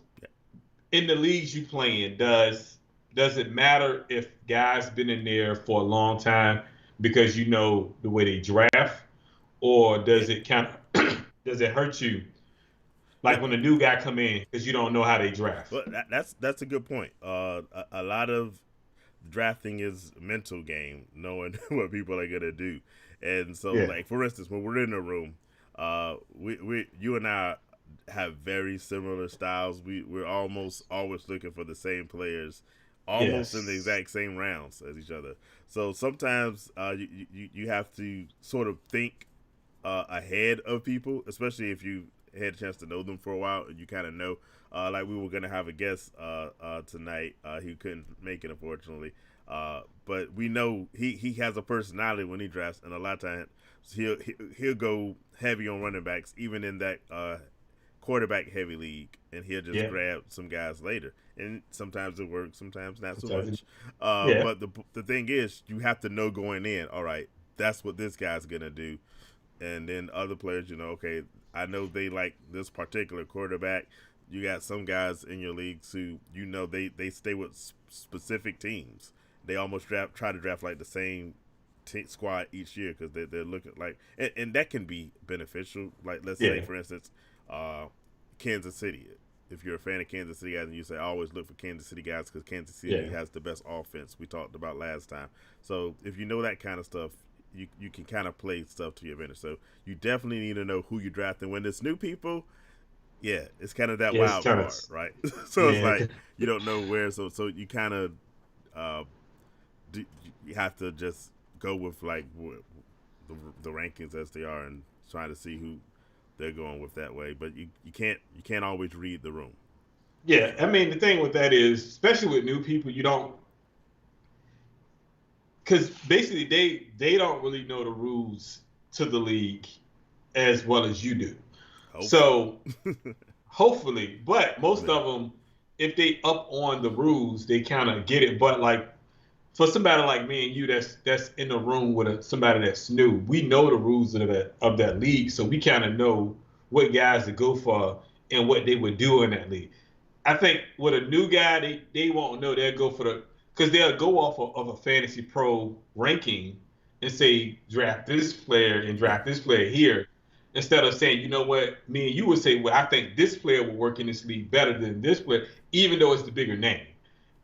Speaker 1: in the leagues you play in, does it matter if guys been in there for a long time because you know the way they draft, or
Speaker 2: Yeah.
Speaker 1: does it kind of does it hurt you
Speaker 2: Yeah.
Speaker 1: like when a new guy come in because you don't know how they draft?
Speaker 2: Well, that's a good point. A lot of drafting is a mental game, knowing what people are gonna do, and so
Speaker 1: Yeah,
Speaker 2: like for instance, when we're in a room, we you and I have very similar styles. We're almost always looking for the same players, almost in the
Speaker 1: yes,
Speaker 2: exact same rounds as each other. So sometimes you have to sort of think ahead of people, especially if you had a chance to know them for a while and you kind of know. Like we were gonna have a guest tonight. He couldn't make it unfortunately, but we know he has a personality when he drafts, and a lot of times he'll go heavy on running backs, even in that quarterback heavy league, and he'll just
Speaker 1: yeah,
Speaker 2: grab some guys later. And sometimes it works, sometimes not so
Speaker 1: sometimes
Speaker 2: much.
Speaker 1: yeah,
Speaker 2: But the thing is, you have to know going in. All right, that's what this guy's gonna do, and then other players, okay, I know they like this particular quarterback. You got some guys in your leagues who they stay with specific teams. They almost try to draft like the same squad each year because they're looking like, and that can be beneficial. Like let's say
Speaker 1: yeah,
Speaker 2: for instance, uh, Kansas City. If you're a fan of Kansas City guys and you say I always look for Kansas City guys because Kansas City
Speaker 1: yeah,
Speaker 2: has the best offense we talked about last time. So if you know that kind of stuff, you can kind of play stuff to your advantage. So you definitely need to know who you draft. And when there's new people, yeah, it's kind of that
Speaker 1: yeah. It's
Speaker 2: wild
Speaker 1: kind of
Speaker 2: card, right? So it's
Speaker 1: yeah,
Speaker 2: like you don't know where. So you kind of uh, you have to just go with like the rankings as they are and trying to see they're going with that way. But you can't always read the room.
Speaker 1: Yeah, I mean the thing with that is, especially with new people, you don't, because basically they don't really know the rules to the league as well as you do.
Speaker 2: Hopefully.
Speaker 1: So hopefully, but most
Speaker 2: Yeah.
Speaker 1: of them, if they up on the rules, they kind of get it. But like for somebody like me and you, that's in the room with somebody that's new, we know the rules of that league, so we kind of know what guys to go for and what they would do in that league. I think with a new guy, they won't know. They'll go for because they'll go off of a fantasy pro ranking and say draft this player and draft this player here, instead of saying, you know what, me and you would say, well, I think this player will work in this league better than this player, even though it's the bigger name.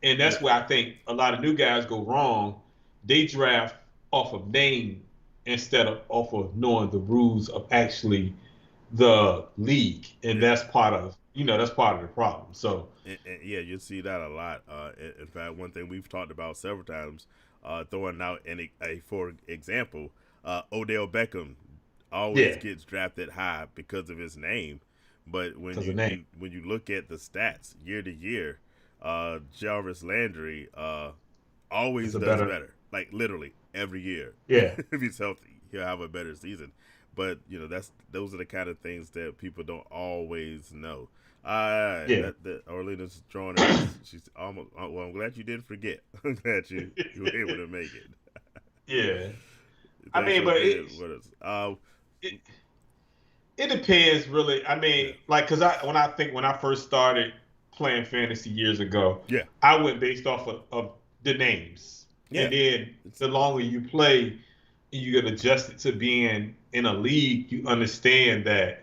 Speaker 1: And that's where I think a lot of new guys go wrong. They draft off of name instead of off of knowing the rules of actually the league, and that's part of the problem. So
Speaker 2: yeah, you see that a lot. In fact, one thing we've talked about several times, throwing out for example, Odell Beckham always gets drafted high because of his name, but when you look at the stats year to year, Jarvis Landry always does better. Like literally every year.
Speaker 1: Yeah,
Speaker 2: if he's healthy, he'll have a better season. But those are the kind of things that people don't always know. That Orlena's drawing it. She's almost. Well, I'm glad you didn't forget. I'm glad you were able to make it.
Speaker 1: Yeah, I mean, but it depends really. I mean, like, because when I first started playing fantasy years ago, I went based off of the names, and then the longer you play, you get adjusted to being in a league. You understand that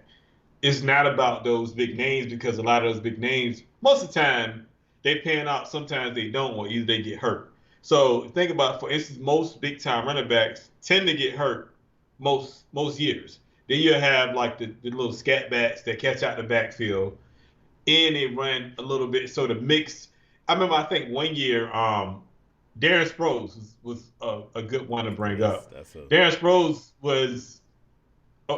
Speaker 1: it's not about those big names, because a lot of those big names, most of the time, they pan out. Sometimes they don't, or either they get hurt. So think about, for instance, most big time running backs tend to get hurt most years. Then you have like the little scat backs that catch out the backfield, and they run a little bit. So the mix. I remember, I think one year, Darren Sproles was a good one to bring up. Darren Sproles was,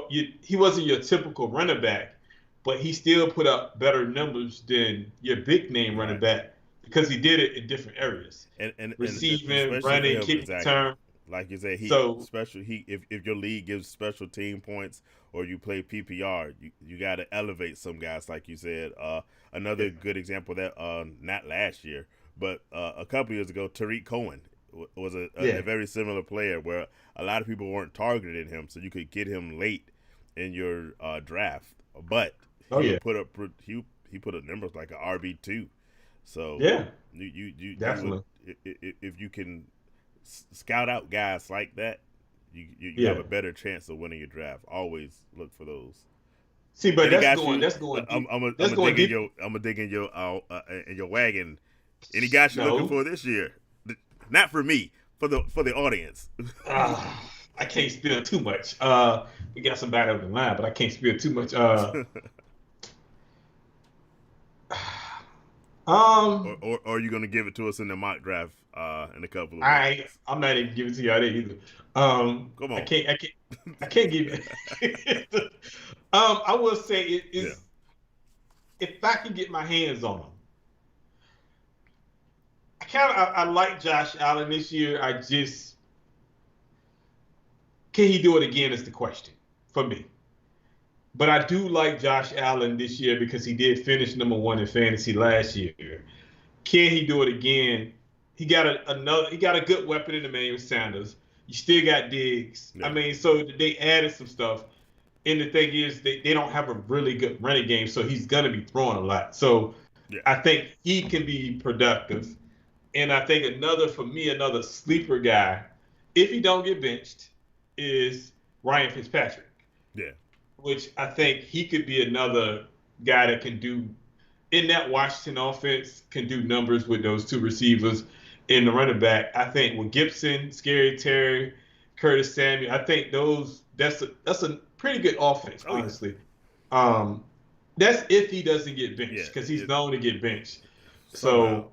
Speaker 1: he wasn't your typical running back, but he still put up better numbers than your big name running back, because he did it in different areas.
Speaker 2: And
Speaker 1: receiving, running, kicking, return.
Speaker 2: Like you said, if your league gives special team points, or you play PPR, you got to elevate some guys, like you said. Another good example that not last year, but a couple years ago, Tariq Cohen was a very similar player, where a lot of people weren't targeting him, so you could get him late in your draft. But he put up numbers like an RB2. So you
Speaker 1: definitely,
Speaker 2: if you can scout out guys like that, you have a better chance of winning your draft. Always look for those.
Speaker 1: See, but that's going.
Speaker 2: I'm gonna dig in your wagon. Any guys you're looking for this year? Not for me, for the audience.
Speaker 1: I can't spill too much. We got somebody on the line, but I can't spill too much.
Speaker 2: Or are you gonna give it to us in the mock draft in a couple of weeks?
Speaker 1: I'm not even giving it to y'all there either. Come on. I can't give it. I will say if I can get my hands on them. I like Josh Allen this year. Can he do it again is the question for me. But I do like Josh Allen this year because he did finish number 1 in fantasy last year. Can he do it again? He got a good weapon in Emmanuel Sanders. You still got Diggs. Yeah. I mean, so they added some stuff. And the thing is, they don't have a really good running game, so he's going to be throwing a lot. So I think he can be productive. And I think another sleeper guy, if he don't get benched, is Ryan Fitzpatrick.
Speaker 2: Yeah.
Speaker 1: Which I think he could be another guy that can do, in that Washington offense, can do numbers with those two receivers in the running back. I think with Gibson, Scary Terry, Curtis Samuel, I think that's a pretty good offense, honestly. That's if he doesn't get benched, because he's known to get benched. So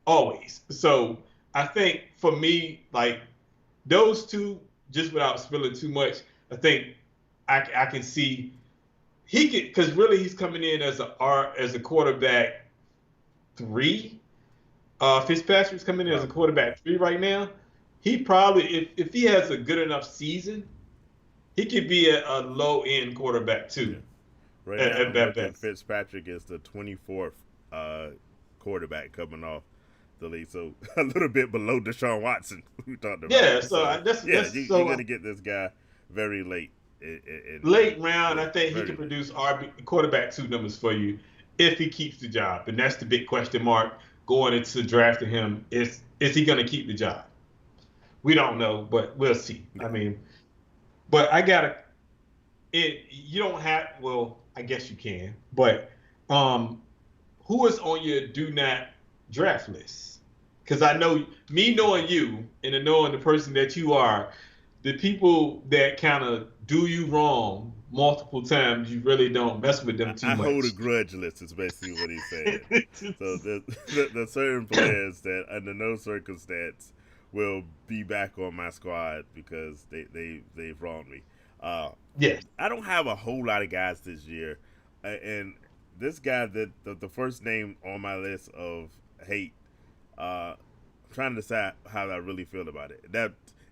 Speaker 1: always. So I think for me, like those two, just without spilling too much, I think I can see he could, because really he's coming in as a quarterback 3. Fitzpatrick's coming in as a quarterback 3 right now. He probably, if he has a good enough season, he could be a low end quarterback 2.
Speaker 2: Yeah. Right now, I'm looking, Fitzpatrick is the 24th quarterback coming off the league, so a little bit below Deshaun Watson. We talked about.
Speaker 1: Yeah,
Speaker 2: you're going to get this guy very late.
Speaker 1: Late round, I think he can produce quarterback 2 numbers for you if he keeps the job, and that's the big question mark going into drafting him. Is he going to keep the job? We don't know, but we'll see. Yeah. I mean, but you don't have. Well, I guess you can, but who is on your do not draft list? Because I know, me knowing you and knowing the person that you are, the people that kind of do you wrong multiple times, you really don't mess with them too much.
Speaker 2: I hold a grudge list is basically what he's saying. So there's certain players that under no circumstance will be back on my squad because they've wronged me.
Speaker 1: Yes.
Speaker 2: I don't have a whole lot of guys this year. And this guy, that the first name on my list of hate, I'm trying to decide how I really feel about it.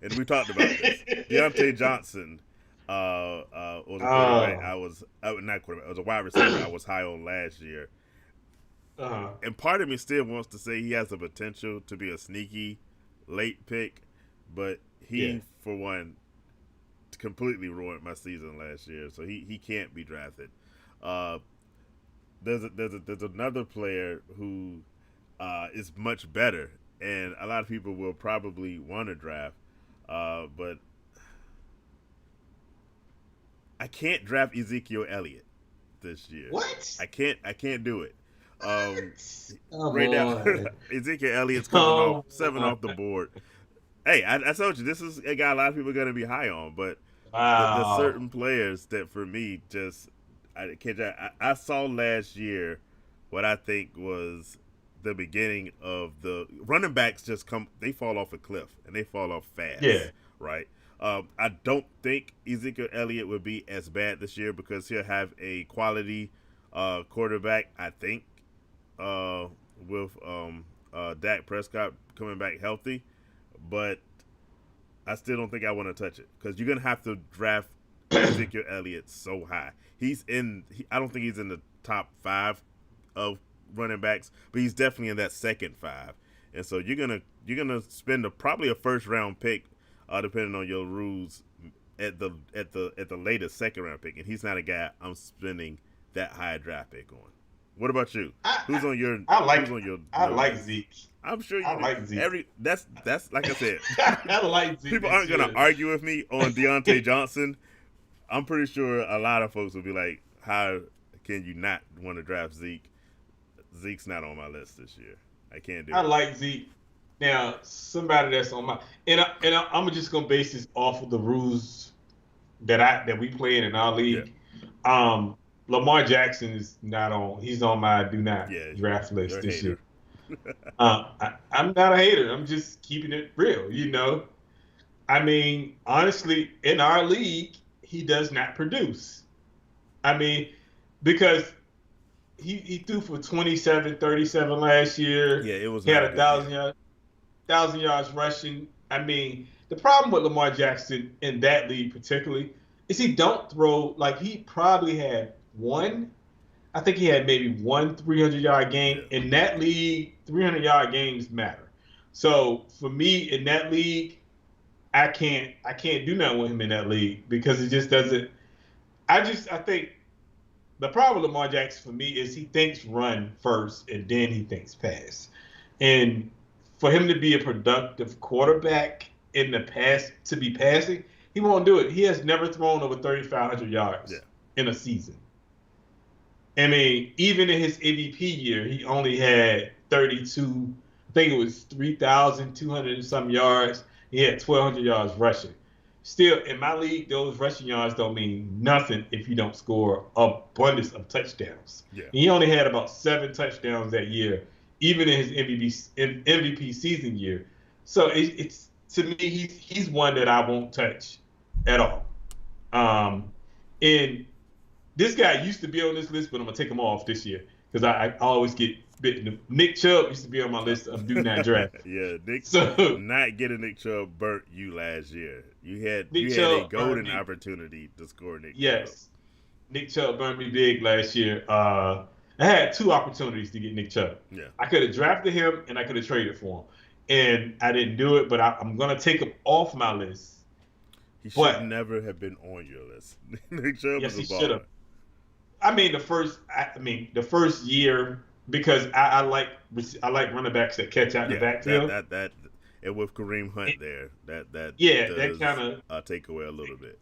Speaker 2: And we talked about this. Deontay Johnson was a quarterback. Not quarterback. I was a wide receiver. I was high on last year. And part of me still wants to say he has the potential to be a sneaky late pick, but for one, completely ruined my season last year, so he can't be drafted. There's another player who is much better, and a lot of people will probably want to draft, but I can't draft Ezekiel Elliott this year.
Speaker 1: What?
Speaker 2: I can't do it. Right now, Ezekiel Elliott's coming off 7 off the board. Hey, I told you, this is a guy a lot of people are going to be high on, but there's certain players that for me I can't. I saw last year what I think was the beginning of the running backs they fall off a cliff and they fall off fast.
Speaker 1: Yeah.
Speaker 2: Right. I don't think Ezekiel Elliott would be as bad this year because he'll have a quality quarterback, I think, with Dak Prescott coming back healthy. But I still don't think I want to touch it because you're going to have to draft Ezekiel Elliott so high. I don't think he's in the top 5 of running backs, but he's definitely in that second 5. And so you're gonna spend probably a first round pick, depending on your rules, at the latest second round pick. And he's not a guy I'm spending that high draft pick on. What about you? Who's on your?
Speaker 1: I like Zeke.
Speaker 2: I'm sure you
Speaker 1: like Zeke.
Speaker 2: That's like I said.
Speaker 1: I like Zeke.
Speaker 2: People aren't gonna argue with me on Deontay Johnson. I'm pretty sure a lot of folks will be like, "How can you not want to draft Zeke?" Zeke's not on my list this year. I can't do it.
Speaker 1: I like Zeke. Now, somebody that's on my I'm just gonna base this off of the rules that we play in our league. Yeah. Lamar Jackson is not on. He's on my do not draft list this year. I'm not a hater. I'm just keeping it real. I mean, honestly, in our league, he does not produce. I mean, because he threw for 27, 37 last year.
Speaker 2: Yeah, it was.
Speaker 1: He had 1,000 yards rushing. I mean, the problem with Lamar Jackson in that league particularly is he don't throw, like he probably had I think he had maybe one 300-yard game. Yeah. In that league, 300-yard games matter. So for me in that league, I can't do nothing with him in that league because it just doesn't. I think the problem with Lamar Jackson for me is he thinks run first and then he thinks pass. And for him to be a productive quarterback in the pass, to be passing, he won't do it. He has never thrown over 3,500 yards in a season. I mean, even in his MVP year, he only had 32, I think it was 3,200 and some yards. He had 1,200 yards rushing. Still, in my league, those rushing yards don't mean nothing if you don't score abundance of touchdowns. Yeah. He only had about 7 touchdowns that year, even in his MVP season year. So it's to me, he's one that I won't touch at all. And this guy used to be on this list, but I'm gonna take him off this year because I always get bitten. Nick Chubb used to be on my list of do not draft.
Speaker 2: Yeah,
Speaker 1: So
Speaker 2: not getting Nick Chubb burnt you last year. You had
Speaker 1: Nick
Speaker 2: a
Speaker 1: Chubb
Speaker 2: golden
Speaker 1: burned me.
Speaker 2: opportunity to score Nick Chubb.
Speaker 1: Yes, Nick Chubb burned me big last year. I had 2 opportunities to get Nick Chubb.
Speaker 2: Yeah.
Speaker 1: I could have drafted him and I could have traded for him, and I didn't do it. But I'm gonna take him off my list.
Speaker 2: He should never have been on your list. Nick Chubb
Speaker 1: Yes, he
Speaker 2: is a
Speaker 1: should
Speaker 2: baller.
Speaker 1: have. I mean, the first year because I like running backs that catch out in the backfield.
Speaker 2: That and with Kareem Hunt there, that
Speaker 1: that kind
Speaker 2: of take away a little bit.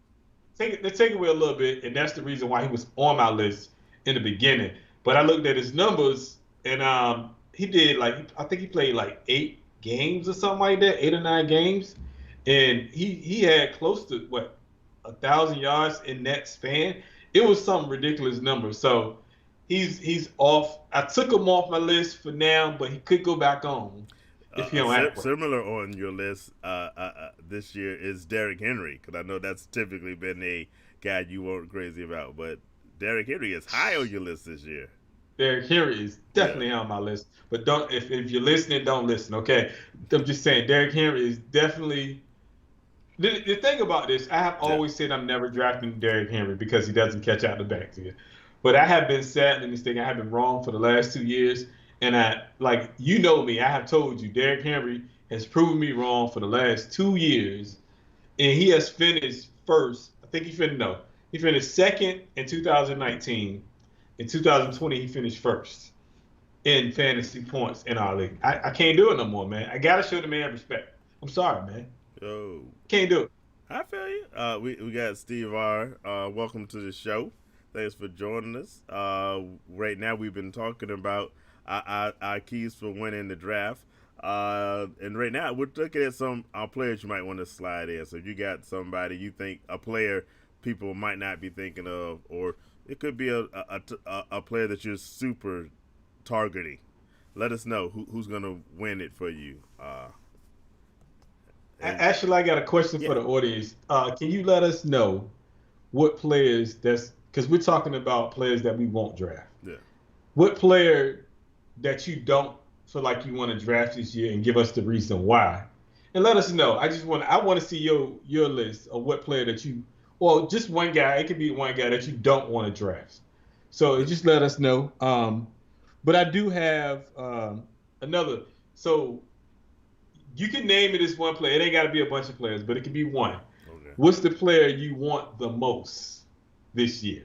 Speaker 1: Take away a little bit, and that's the reason why he was on my list in the beginning. But I looked at his numbers, and he did I think he played 8 games or something like that, 8 or 9 games, and he had close to 1,000 yards in that span. It was some ridiculous number. So he's off. I took him off my list for now, but he could go back on if he don't act.
Speaker 2: Similar on your list this year is Derrick Henry, because I know that's typically been a guy you weren't crazy about, but Derrick Henry is high on your list this year.
Speaker 1: Derrick Henry is definitely on my list, but don't if you're listening, don't listen. Okay, I'm just saying Derrick Henry is definitely. The thing about this, I have always said I'm never drafting Derrick Henry because he doesn't catch out the backfield. But I have been sadly mistaken. I have been wrong for the last 2 years. And you know me, I have told you, Derrick Henry has proven me wrong for the last 2 years. And he has finished first. I think he finished second in 2019. In 2020, he finished first in fantasy points in our league. I can't do it no more, man. I got to show the man respect. I'm sorry, man.
Speaker 2: Yo.
Speaker 1: Can't do it.
Speaker 2: I feel you. We got Steve R. Welcome to the show. Thanks for joining us. Right now, we've been talking about our keys for winning the draft. And right now, we're looking at some players you might want to slide in. So if you got somebody you think, a player people might not be thinking of, or it could be a player that you're super targeting, let us know who's going to win it for you.
Speaker 1: Actually, I got a question for the audience. Can you let us know what players because we're talking about players that we won't draft.
Speaker 2: Yeah.
Speaker 1: What player that you don't feel like you want to draft this year, and give us the reason why. And let us know. I want to see your list of what player that you, well, just one guy. It could be one guy that you don't want to draft. So just let us know. But I do have another. So you can name it as one player. It ain't got to be a bunch of players, but it can be one. Okay. What's the player you want the most this year?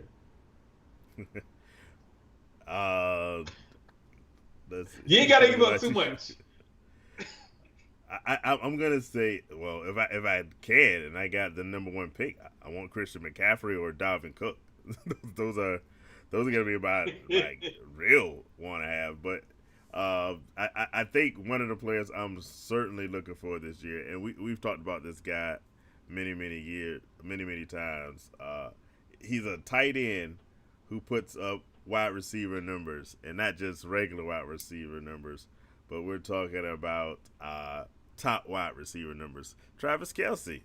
Speaker 1: You ain't got to give up too much.
Speaker 2: I'm gonna say, well, if I can, and I got the number 1 pick, I want Christian McCaffrey or Dalvin Cook. those are gonna be about real want to have. But I think one of the players I'm certainly looking for this year, and we've talked about this guy many times. He's a tight end who puts up wide receiver numbers, and not just regular wide receiver numbers, but we're talking about top wide receiver numbers. Travis Kelsey.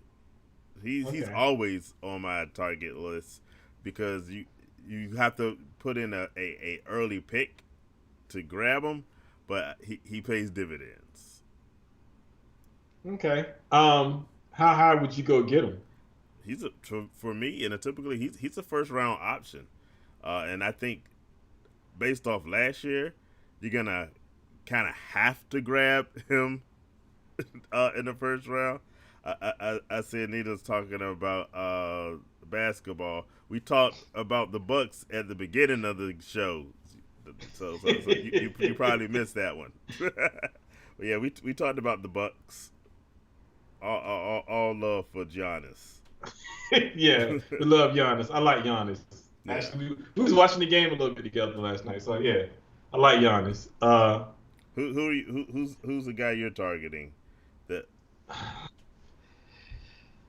Speaker 2: He's always on my target list because you have to put in a early pick to grab him, but he pays dividends.
Speaker 1: Okay. How high would you go get him?
Speaker 2: For me, and typically he's a first round option, and I think based off last year, you're gonna kind of have to grab him in the first round. I see Anita's talking about basketball. We talked about the Bucks at the beginning of the show, so you probably missed that one. But yeah, we talked about the Bucks. All love for Giannis.
Speaker 1: Yeah, we love Giannis. I like Giannis. Yeah. Actually, we was watching the game a little bit together last night, so yeah, I like Giannis.
Speaker 2: Who's the guy you're targeting? That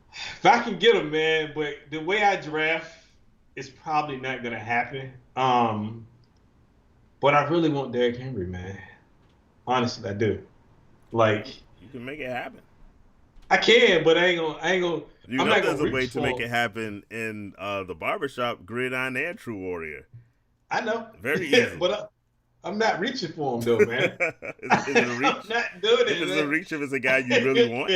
Speaker 1: if I can get him, man, but the way I draft is probably not gonna happen. But I really want Derrick Henry, man. Honestly, I do. Like,
Speaker 2: you can make it happen.
Speaker 1: I can, but I ain't gonna.
Speaker 2: You
Speaker 1: I'm
Speaker 2: know,
Speaker 1: not
Speaker 2: there's
Speaker 1: gonna
Speaker 2: a way
Speaker 1: reach
Speaker 2: to
Speaker 1: for
Speaker 2: make
Speaker 1: him.
Speaker 2: it happen in the barbershop, Gridiron and True Warrior.
Speaker 1: I know,
Speaker 2: Very easily.
Speaker 1: but I'm not reaching for him though, man.
Speaker 2: Is it a
Speaker 1: I'm
Speaker 2: reach?
Speaker 1: not doing
Speaker 2: If
Speaker 1: it,
Speaker 2: it's a
Speaker 1: man.
Speaker 2: reach, if it's a guy you really want.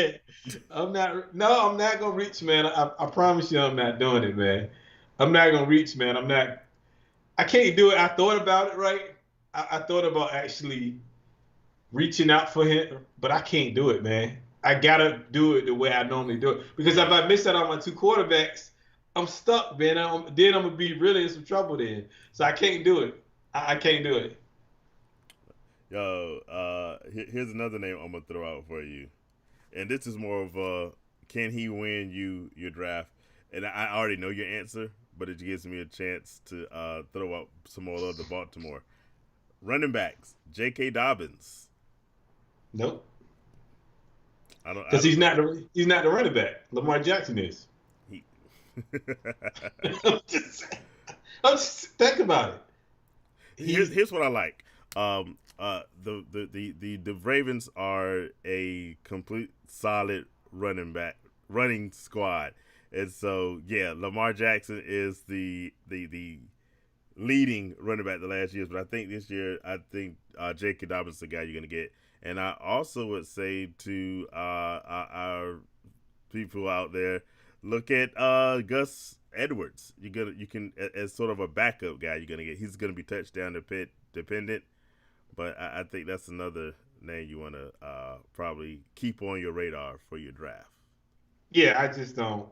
Speaker 1: I'm not. No, I'm not gonna reach, man. I promise you, I'm not doing it, man. I'm not gonna reach, man. I'm not. I can't do it. I thought about it, right? I thought about actually reaching out for him, but I can't do it, man. I gotta do it the way I normally do it because if
Speaker 2: Right.
Speaker 1: I miss out on my two quarterbacks, I'm stuck, man. Then I'm gonna be really in some trouble then. So I can't do it. I can't do it.
Speaker 2: Yo, here's another name I'm gonna throw out for you, and this is more of a can he win you your draft? And I already know your answer, but it gives me a chance to throw out some more of the Baltimore running backs. J.K. Dobbins.
Speaker 1: Nope.
Speaker 2: I
Speaker 1: Because
Speaker 2: don't know.
Speaker 1: he's not the running back. Lamar Jackson is.
Speaker 2: He.
Speaker 1: I'm just, I'm just think about it.
Speaker 2: Here's what I like. The Ravens are a complete solid running squad, and so yeah, Lamar Jackson is the leading running back the last years, but I think this year J.K. Dobbins is the guy you're gonna get, and I also would say to our people out there, look at Gus Edwards. You can as sort of a backup guy you're gonna get. He's gonna be touchdown dependent, but I think that's another name you want to probably keep on your radar for your draft.
Speaker 1: Yeah, I just don't.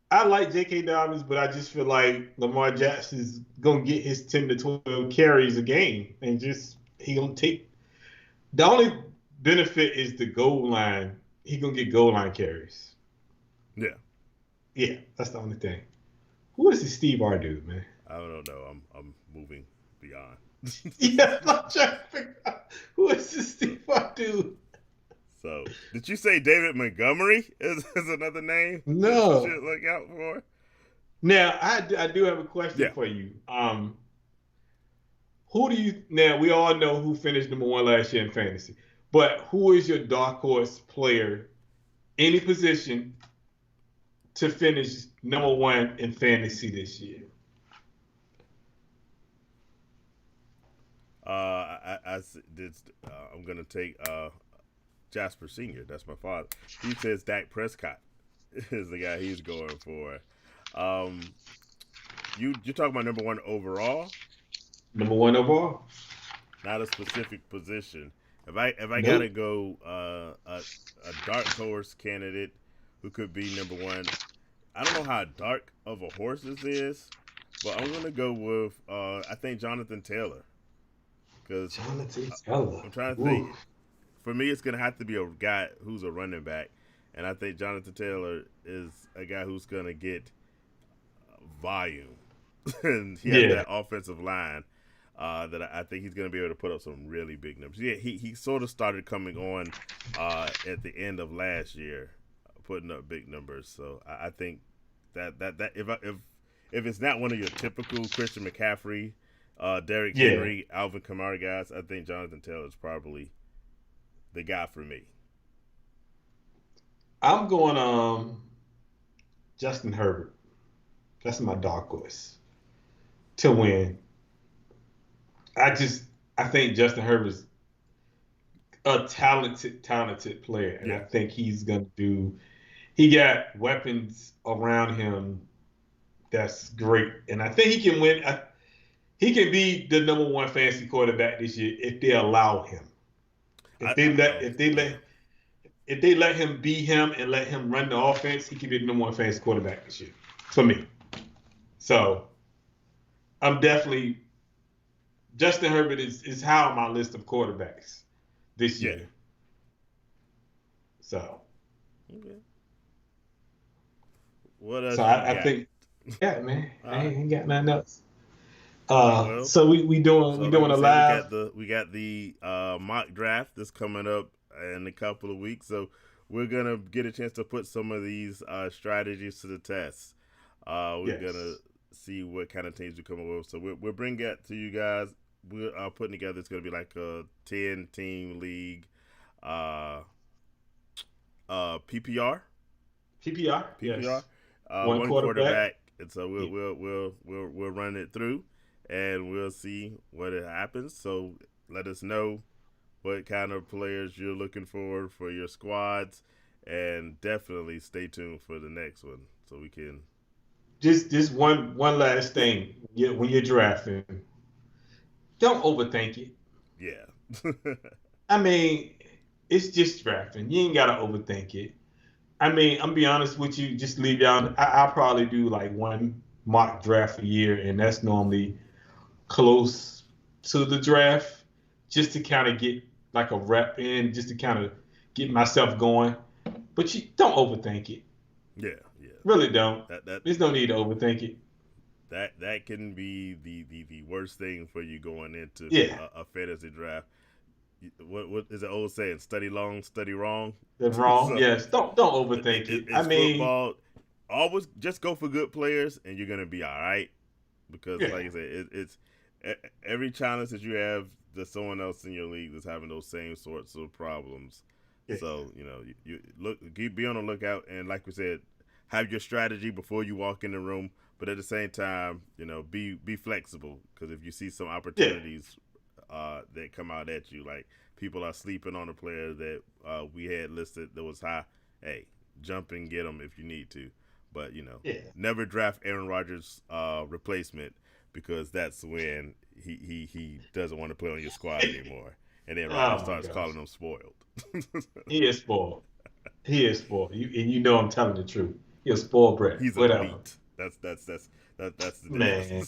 Speaker 1: I like J.K. Dobbins, but I just feel like Lamar Jackson's gonna get his 10 to 12 carries a game, and just he gonna take. The only benefit is the goal line. He gonna get goal line carries.
Speaker 2: Yeah,
Speaker 1: Yeah, that's the only thing. Who is this Steve R dude, man?
Speaker 2: I don't know. I'm moving beyond.
Speaker 1: Yeah, I'm trying to figure out who is this Steve R dude.
Speaker 2: So, did you say David Montgomery is another name that you
Speaker 1: No.
Speaker 2: should look out for?
Speaker 1: Now I do have a question
Speaker 2: Yeah.
Speaker 1: for you. Who do you now? We all know who finished number one last year in fantasy, but who is your dark horse player, any position, to finish number one in fantasy this year?
Speaker 2: I'm gonna take Jasper Senior. That's my father. He says Dak Prescott is the guy he's going for. You're talking about number one overall,
Speaker 1: Number one overall?
Speaker 2: not a specific position. If I gotta
Speaker 1: Nope.
Speaker 2: go a dark horse candidate who could be number one, I don't know how dark of a horse this is, but I'm gonna go with I think Jonathan Taylor because
Speaker 1: Jonathan Taylor.
Speaker 2: I'm trying to
Speaker 1: Ooh.
Speaker 2: think. For me, it's gonna have to be a guy who's a running back, and I think Jonathan Taylor is a guy who's gonna get volume, and he has
Speaker 1: Yeah.
Speaker 2: that offensive line that I think he's gonna be able to put up some really big numbers. Yeah, he sort of started coming on at the end of last year, putting up big numbers. So I think that if it's not one of your typical Christian McCaffrey, Derrick
Speaker 1: Yeah.
Speaker 2: Henry, Alvin Kamara guys, I think Jonathan Taylor is probably the guy for me.
Speaker 1: I'm going Justin Herbert. That's my dark horse to win. I think Justin Herbert's a talented player, and I
Speaker 2: Yeah,
Speaker 1: think he's gonna do. He got weapons around him that's great, and I think he can win. He can be the number one fantasy quarterback this year if they allow him.
Speaker 2: I,
Speaker 1: If they
Speaker 2: I
Speaker 1: let
Speaker 2: oh,
Speaker 1: if they
Speaker 2: yeah.
Speaker 1: let if they let him be him and let him run the offense, he can be the number one fantasy quarterback this year for me. So I'm definitely Justin Herbert is high on my list of quarterbacks this
Speaker 2: Yeah.
Speaker 1: year. So
Speaker 2: Okay. What else
Speaker 1: so
Speaker 2: you
Speaker 1: I
Speaker 2: got?
Speaker 1: think yeah, man,
Speaker 2: All
Speaker 1: I
Speaker 2: right.
Speaker 1: ain't got nothing else.
Speaker 2: Well,
Speaker 1: So we doing
Speaker 2: so
Speaker 1: we
Speaker 2: like
Speaker 1: doing
Speaker 2: we
Speaker 1: a
Speaker 2: said,
Speaker 1: live.
Speaker 2: we got the mock draft that's coming up in a couple of weeks. So we're gonna get a chance to put some of these strategies to the test. We're gonna
Speaker 1: Yes.
Speaker 2: see what kind of teams we come up with. So we'll bring that to you guys. We're putting together. It's gonna be like a 10 team league, PPR.
Speaker 1: PPR.
Speaker 2: PPR.
Speaker 1: Yes. One
Speaker 2: One
Speaker 1: quarterback.
Speaker 2: and so
Speaker 1: Yeah.
Speaker 2: we'll run it through, and we'll see what it happens. So let us know what kind of players you're looking for your squads, and definitely stay tuned for the next one so we can.
Speaker 1: Just one last
Speaker 2: Yeah,
Speaker 1: thing. When you're drafting, don't overthink it.
Speaker 2: yeah,
Speaker 1: I mean, it's just drafting. You ain't gotta overthink it. I mean, I'm be honest with you. Just leave y'all. I'll probably do like one mock draft a year, and that's normally close to the draft, just to kind of get like a rep in, just to kind of get myself going. But you don't overthink it.
Speaker 2: yeah, yeah.
Speaker 1: Really don't.
Speaker 2: That
Speaker 1: There's no need to overthink it.
Speaker 2: that can be the worst thing for you going into
Speaker 1: Yeah,
Speaker 2: a fantasy draft. What is the old saying? Study long, study wrong.
Speaker 1: that's wrong.
Speaker 2: So
Speaker 1: Yes, don't overthink it. I
Speaker 2: it's
Speaker 1: mean,
Speaker 2: football. Always just go for good players, and you're gonna be all right. Because,
Speaker 1: yeah,
Speaker 2: like I said, it's every challenge that you have, there's someone else in your league that's having those same sorts of problems.
Speaker 1: yeah,
Speaker 2: So you look, be on the lookout, and like we said, have your strategy before you walk in the room. But at the same time, be flexible, because if you see some
Speaker 1: yeah,
Speaker 2: opportunities that come out at you, like people are sleeping on a player that we had listed that was high, hey, jump and get them if you need to. But
Speaker 1: yeah.
Speaker 2: never draft Aaron Rodgers' replacement, because that's when he doesn't want to play on your squad anymore, and then Rodgers
Speaker 1: Oh my
Speaker 2: starts
Speaker 1: gosh,
Speaker 2: calling him spoiled.
Speaker 1: he is spoiled. He is spoiled. And you know I'm telling the truth. He a spoiled brat.
Speaker 2: He's
Speaker 1: Whatever.
Speaker 2: elite. That's the difference.
Speaker 1: Man,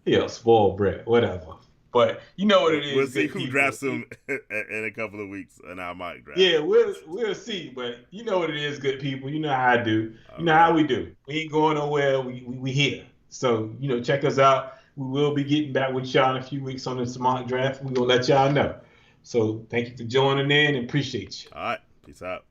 Speaker 1: he a spoiled brat. Whatever. But you know what it
Speaker 2: We'll
Speaker 1: is,
Speaker 2: see
Speaker 1: good
Speaker 2: who
Speaker 1: people.
Speaker 2: drafts him in a couple of weeks in our mock draft.
Speaker 1: Yeah, we'll see. But you know what it is, good people. You know how I do. You
Speaker 2: All
Speaker 1: know how
Speaker 2: right.
Speaker 1: we do. We ain't going nowhere. We here. So check us out. We will be getting back with y'all in a few weeks on this mock draft. We're gonna let y'all know. So thank you for joining in and appreciate you.
Speaker 2: All right. Peace out.